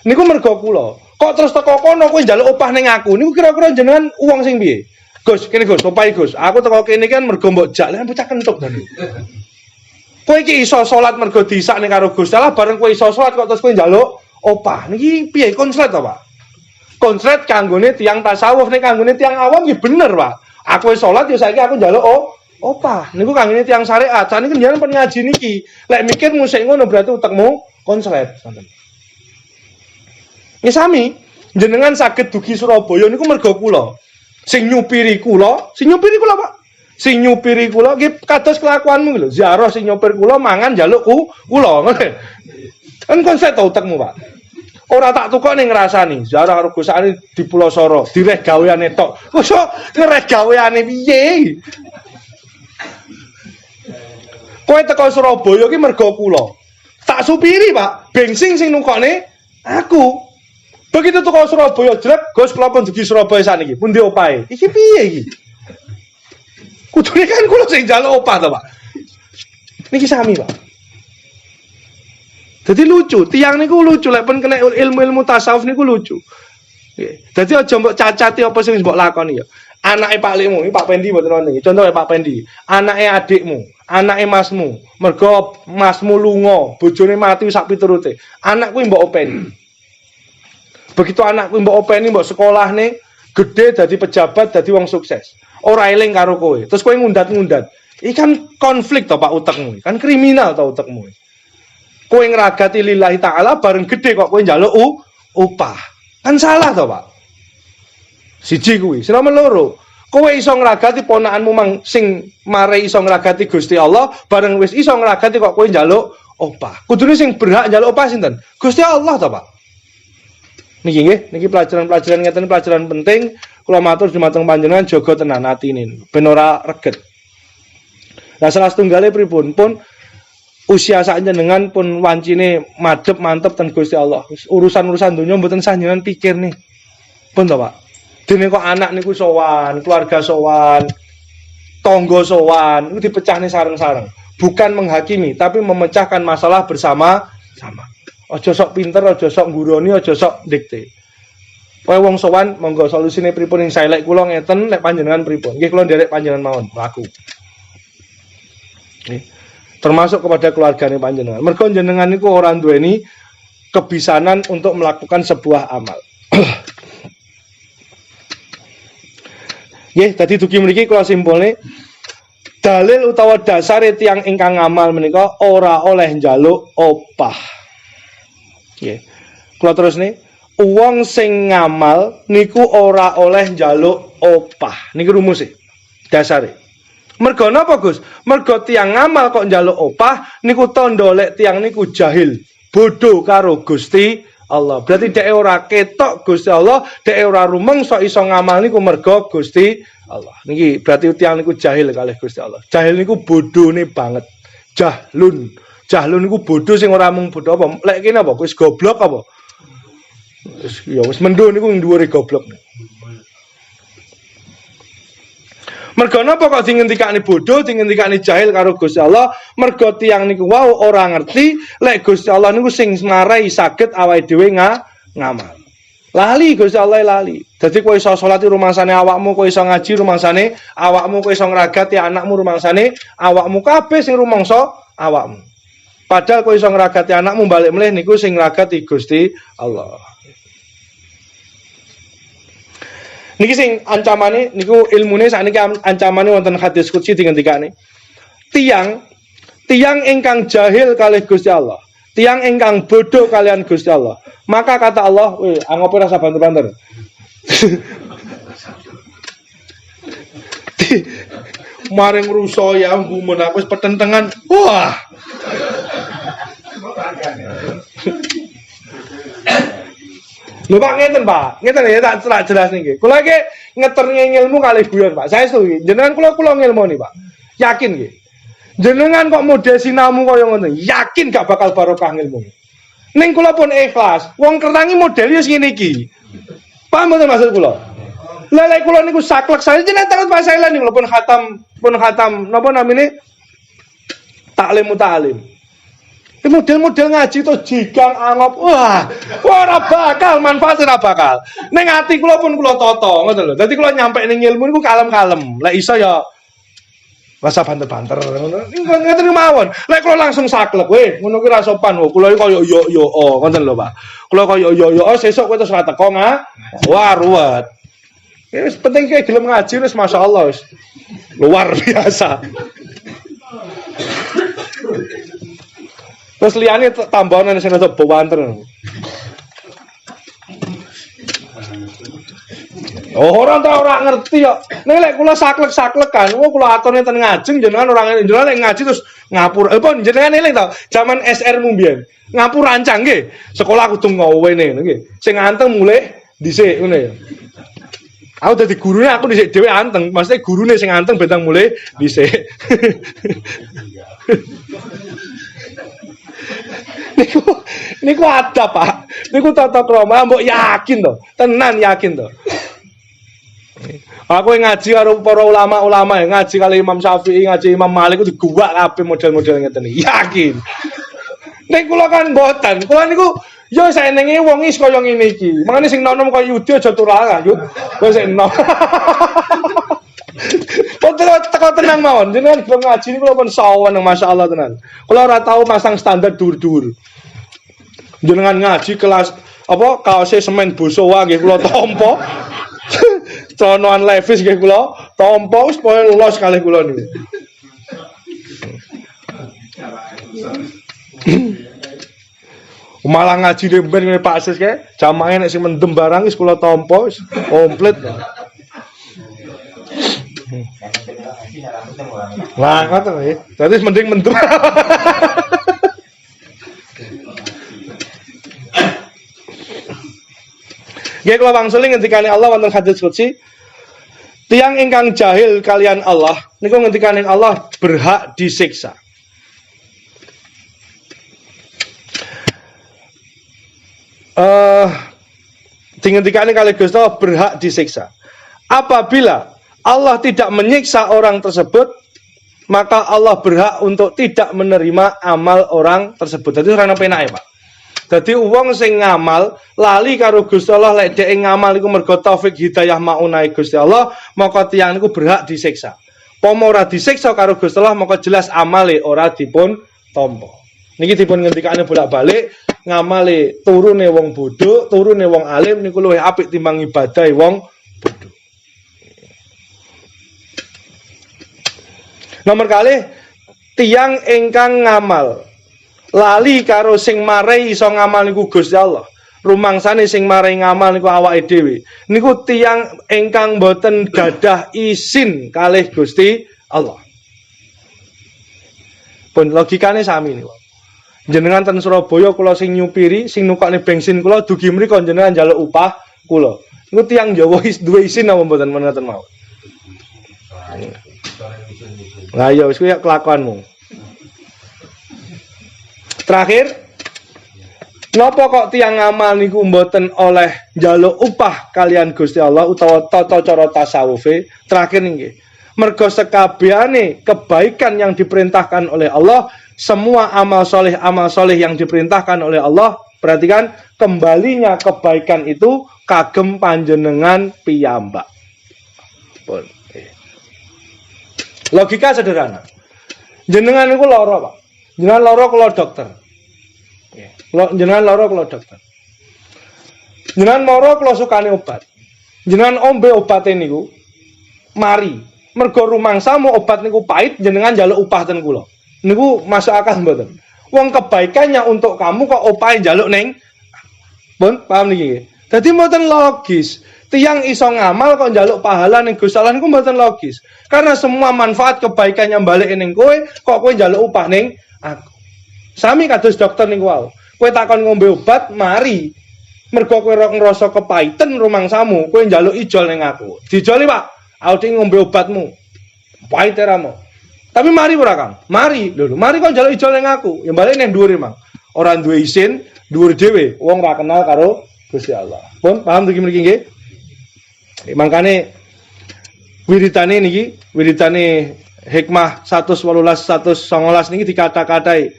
Niku mergo kula. Kok terus teko kono kowe njaluk opah ning aku. Niku kira-kira jenengan uang sing piye? Gus, kene Gus, opahe Gus. Aku teko kene kan mergo mbok jak, lan bocah kentuk to. Kowe iki iso salat mergo disakne karo Gusti Allah, bareng kowe iso salat kok terus kowe njaluk opah. Niki piye konslet to, Pak? Konslet kanggone tiyang tasawuf, nek kanggone tiyang awam nggih bener, Pak. Aku wis salat ya saiki aku njaluk opah. Niku kanggone tiyang syariat. Saniki njenengan pen ngaji niki. Lek mikir musik ngono berarti utekmu konslet, ngoten. Ya sami, jenengan saged dugi Surabaya niku mergo kula. Sing nyupiri kula, Pak. Sing nyupiri kula nggih kados kelakuanmu lho. Ziarah sing nyupir kula mangan njaluk kula, ngono. Kan konsep to utekmu, Pak. Ora tak tukok ning ngrasani. Ziarah karo gusane di Pulau Soro, direh gaweane tok. Kok ngereh gaweane piye? Kowe teko Surabaya ki mergo kula. Tak supiri, Pak. Bensin sing nukokne aku. Begitu teko Surabaya jrek, Gus kula pun dugi Surabaya saniki. Pundi opahe? Iki piye iki? Kudune kan kula sing njaluk opah to, Pak. Niki sami, Pak. Dadi lucu, tiang niku lucu lek pun kena ilmu-ilmu tasawuf niku lucu. Nggih. Dadi aja mbok cacati apa sing mbok lakoni ya. Anake Pak Likmu, iki Pak Pendi mboten wonten iki. Contohe Pak Pendi, anake adikmu, anake masmu, mergo masmu lunga, bojone mati sak piturute. Anak kuwi mbok openi. Begitu anak kuwi mbok openi, mbok sekolahne gede dadi pejabat, dadi wong sukses. Ora eling karo kowe. Terus kowe ngundat-ngundat. Iki kan konflik to Pak utekmu. Kan kriminal to utekmu. Kowe ngragati lillahi taala bareng gede kok kowe njaluk upah. Kan salah to, Pak. Siji kuwi, sing nomor loro. Kowe iso ngragati ponakanmu mang sing mare iso ngragati Gusti Allah, bareng wis iso ngragati kok kowe njaluk upah. Kudune sing berhak njaluk upah sinten? Gusti Allah to, Pak. Niki nggih, niki pelajaran-pelajaran ngeten pelajaran penting. Kula matur dumateng panjenengan jaga tenan atine ben ora reget. Lah salah setunggale pripun pun usia sakjenengan pun wancine madhep mantep ten Gusti Allah. Urusan-urusan donya mboten sanjenengan pikir nih. Pun to, Pak. Dene kok anak niku sowan, keluarga sowan, tangga sowan, niku dipecahne sareng-sareng. Bukan menghakimi, tapi memecahkan masalah bersama-sama. Aja sok pinter, aja sok ngguroni, aja sok dikte. Kowe wong sowan, monggo solusine pripun ing saelek kula ngeten, nek panjenengan pripun. Nggih kula nderek panjenengan mawon, aku. Nggih. Termasuk kepada keluargane panjenengan. Mergo jenengan niku ora duweni kebisanan untuk melakukan sebuah amal. Nggih, dadi dugi mriki kula simpulne dalil utawa dasare tiyang ingkang ngamal menika ora oleh njaluk opah. Nggih. Kula terusne, wong sing ngamal niku ora oleh njaluk opah. Niki rumuse. Dasare. Mergo napa, Gus? Mergo tiyang ngamal kok njaluk opah niku tandha lek tiyang niku jahil, bodoh karo Gusti Allah. Berarti dhek ora ketok Gusti Allah, dhek ora rumangsa iso ngamal niku mergo Gusti Allah. Niki berarti tiyang niku jahil kalih Gusti Allah. Jahil niku bodone banget. Jahlun. Jahlun niku bodoh sing ora mung bodoh apa? Lek kene apa? Wis goblok apa? Wis ya wis mendho niku dhuwure goblok. Mergo napa kok dingendikane bodoh, dingendikane jahil karo Gusti Allah? Mergo tiyang niku wau ora ngerti lek Gusti Allah niku sing marai saged awake dhewe ngamal. Lali Gusti Allah lali. Dadi kowe iso salat rumangsane awakmu, kowe iso ngaji rumangsane awakmu, kowe iso ngragati anakmu rumangsane awakmu, kabeh sing rumangsa awakmu. Padahal kowe iso ngragati anakmu balik melih niku sing ngragati Gusti Allah. Niki sing ancamane niku ilmune sakniki ancamane wonten hadis qudsi dingendikane. Tiang ingkang jahil kalih Gusti Allah, tiang ingkang bodoh kalian Gusti Allah. Maka kata Allah, "Weh, angopo rasa banter-banter." Maring rusa ya gumun aku wis petentengan. Wah. Lho Pak ngeten Pak, ngeten ya tak jelas niki. Kula iki ngeterne ilmu kalih guyon Pak. Saya setuju. Jenengan kula ngilmoni Pak. Yakin nggih. Jenengan kok model sinamu kaya ngoten, yakin gak bakal barokah ilmu. Ning kula pun ikhlas. Wong kerangi model wis ngene iki. Paham mboten maksud kula? Lha kula niku saklek saya jenengan takut Pak saya niku pun khatam napa namine? Taklim mutalim. Model-model ngaji to jigang angop. Wah, ora bakal manfaat ora bakal. Ning ati kula pun kula tata, ngoten lho. Dadi kula nyampe ning ilmu niku kalem-kalem. Lek iso ya rasa banter-banter ngono. Ngoten mawon. Lek kula langsung saklek, weh, ngono ki ra sopan. Kula iki koyo yo ngoten lho, Pak. Kula koyo yo sesuk kowe terus ra teko wah ruwet. Wis penting ki gelem ngaji wis masyaallah wis. Luar biasa. Terus liyane tambahan sing rada bawanter. Oh, ora ngerti kok. Nek lek kula saklek-saklekan, kula atone ten ngajeng jenengan ora jenengan lek ngaji terus ngapur. Apa jenengan eling to? Zaman SR mu mbiyen. Ngapur rancang nggih. Sekolah kudu ngowene nggih. Sing anteng mulih dhisik ngene ya. Aku dadi gurune aku dhisik dhewe anteng, maksudnya gurune sing anteng betang mulih dhisik. Niku ada Pak. Niku tata krama mbok yakin to. Tenan yakin to. Aku ngaji karo para ulama-ulama, ngaji kali Imam Syafi'i, ngaji Imam Malik kudu guwak kabeh model-model ngeten iki. Yakin. Nek kula kan mboten. Kula niku ya saenenge wong is kaya ngene iki. Mangane sing nom kaya Yudi aja turalah, Yud. Kowe sing nom. Teko tenang mawon, jenengan gelem ngaji niku pun sawan masyaallah tenan. Kula ora tau masang standar dur-dur. Jenengan ngaji kelas apa kaose semen bosowa nggih kula tampa. Celanoan Levi's nggih kula tampa wis pokoke lolos kalih kula niku. Malah ngaji ben ngene Pak Sis kae, jamaah nek sing mendem barang wis kula tampa wis komplit. Lah ngoten nggih. Dadi mending mendem. Nggih kula wangsul ngendikane Allah wonten hadis qudsi, tiyang ingkang jahil kalian Allah niku ngendikane Allah berhak disiksa. Dingendikane kali Gusti Allah berhak disiksa. Apabila Allah tidak menyiksa orang tersebut, maka Allah berhak untuk tidak menerima amal orang tersebut. Dadi ora penake, Pak. Dadi wong sing ngamal lali karo Gusti Allah lek dhek ngamal iku mergo taufik hidayah maunahe Gusti Allah, maka tiyang niku berhak disiksa. Pomo ora disiksa karo Gusti Allah, maka jelas amale ora dipun tampa. Niki dipun ngendikane bolak-balik, ngamale turune wong bodho, turune wong alim niku luwih apik timbang ibadahe wong bodho. Nomor kalih, tiyang ingkang ngamal lali karo sing marai iso ngamal niku Gusti Allah. Rumangsane sing marai ngamal niku awake dhewe. Niku tiyang ingkang boten gadah izin kalih Gusti Allah. Pun logikane sami niku. Jenengan ten Surabaya kula sing nyupiri, sing nukokne bensin kula dugi mriko jenengan njaluk upah kula. Niku tiyang Jawa duwe izin apa mboten menawa mawon. Lah ya wis kuwi kelakuanmu. Terakhir, napa kok tiyang ngamal niku mboten oleh njaluk upah kalian Gusti Allah utawa tata cara tasawufe? Terakhir nggih. Mergo sekabehane kebaikan yang diperintahkan oleh Allah, semua amal soleh yang diperintahkan oleh Allah, perhatikan, kembalinya kebaikan itu kagem panjenengan piyambak. Logika sederhana. Jenengan niku lara, Pak. Jenengan lara kula dokter. Jenengan lara kula dokter. Jenengan mara kula sukane obat. Jenengan ombe obate niku mari. Mergo rumangsamu obat niku pahit, jenengan njaluk upah ten kula. Niku masuk akal mboten? Wong kebaikannya untuk kamu kok opahe njaluk ning. Pun paham niki? Dadi mboten logis. Tiang iso ngamal kok njaluk pahala ning Gusti Allah niku mboten logis. Karena semua manfaat kebaikannya balik ning kowe, kok kowe njaluk upah ning aku. Sami kados dokter niku wae. Kowe takon ngombe obat, mari. Mergo kowe ngrasa kepaiten rumangsamu, kowe njaluk ijol ning aku. Dijoli, Pak. Aku ngombe obatmu. Pahit ramu. Tapi mari ora, Kang? Mari. Lho, mari kok njaluk ijol ning aku. Ya balik ning dhuwur, Mang. Ora duwe isin, dhuwur dhewe. Wong ora kenal karo Gusti Allah. Pun paham to mriki nggih? Mangkane wiridane niki, wiridane hikmah 118 119 niki dikata-katai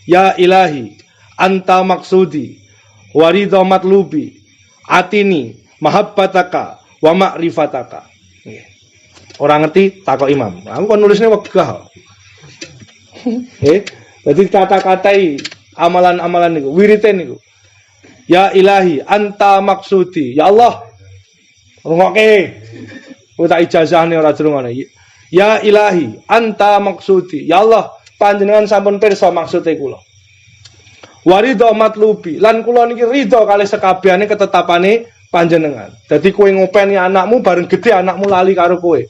ya ilahi anta maksudi waridha matlubi atini mahabbataka wa ma'rifataka. Nggih. Ora ngerti takok imam. Aku kon nulisne wegah. Dadi kata-katai amalan-amalan niku, wiriten niku. Ya ilahi anta maksudi. Ya Allah. Rungokke. Kowe tak ijazahne ora dirungokne. Ya ilahi anta maksudi. Ya Allah, panjenengan sampun pirsa maksude kula. Waridha matlubi, lan kula niki ridha kalih sekabehane ketetapane panjenengan. Dadi kowe ngopeni anakmu bareng gede anakmu lali karo kowe.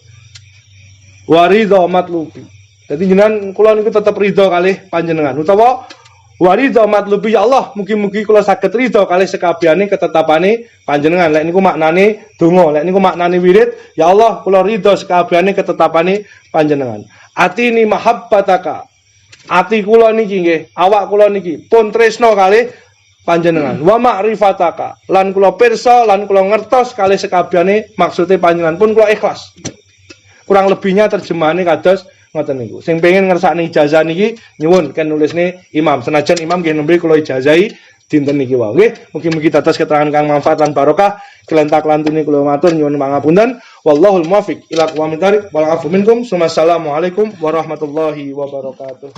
Waridha matlubi. Dadi jenengan kula niku tetep ridha kalih panjenengan. Utawa waridha matlubi, ya Allah, mugi-mugi kula saged ridha kalih sekabehane ketetapane panjenengan. Lek niku maknane donga, lek niku maknane wirid, ya Allah, kula ridha sekabehane ketetapane panjenengan. Atini mahabbataka. Ati kula niki nggih, awak kula niki pun tresna kalih panjenengan. Wa ma'rifataka, lan kula pirsa lan kula ngertos kalih sekabehane maksude panjenengan, pun kula ikhlas. Kurang lebihnya terjemahane kados ngoten niku. Sing pengen ngersakne ijazah niki nyuwun kan nulisne imam. Senajan imam nggih nembe kula ijazahi dinten niki wae. Nggih, mugi-mugi dados keterangan kang manfaat lan barokah. Kelentak-lantune kula matur nyuwun pangapunten. Wallahul muwaffiq ila aqwamit thoriq wal afu minkum. Assalamualaikum warahmatullahi wabarakatuh.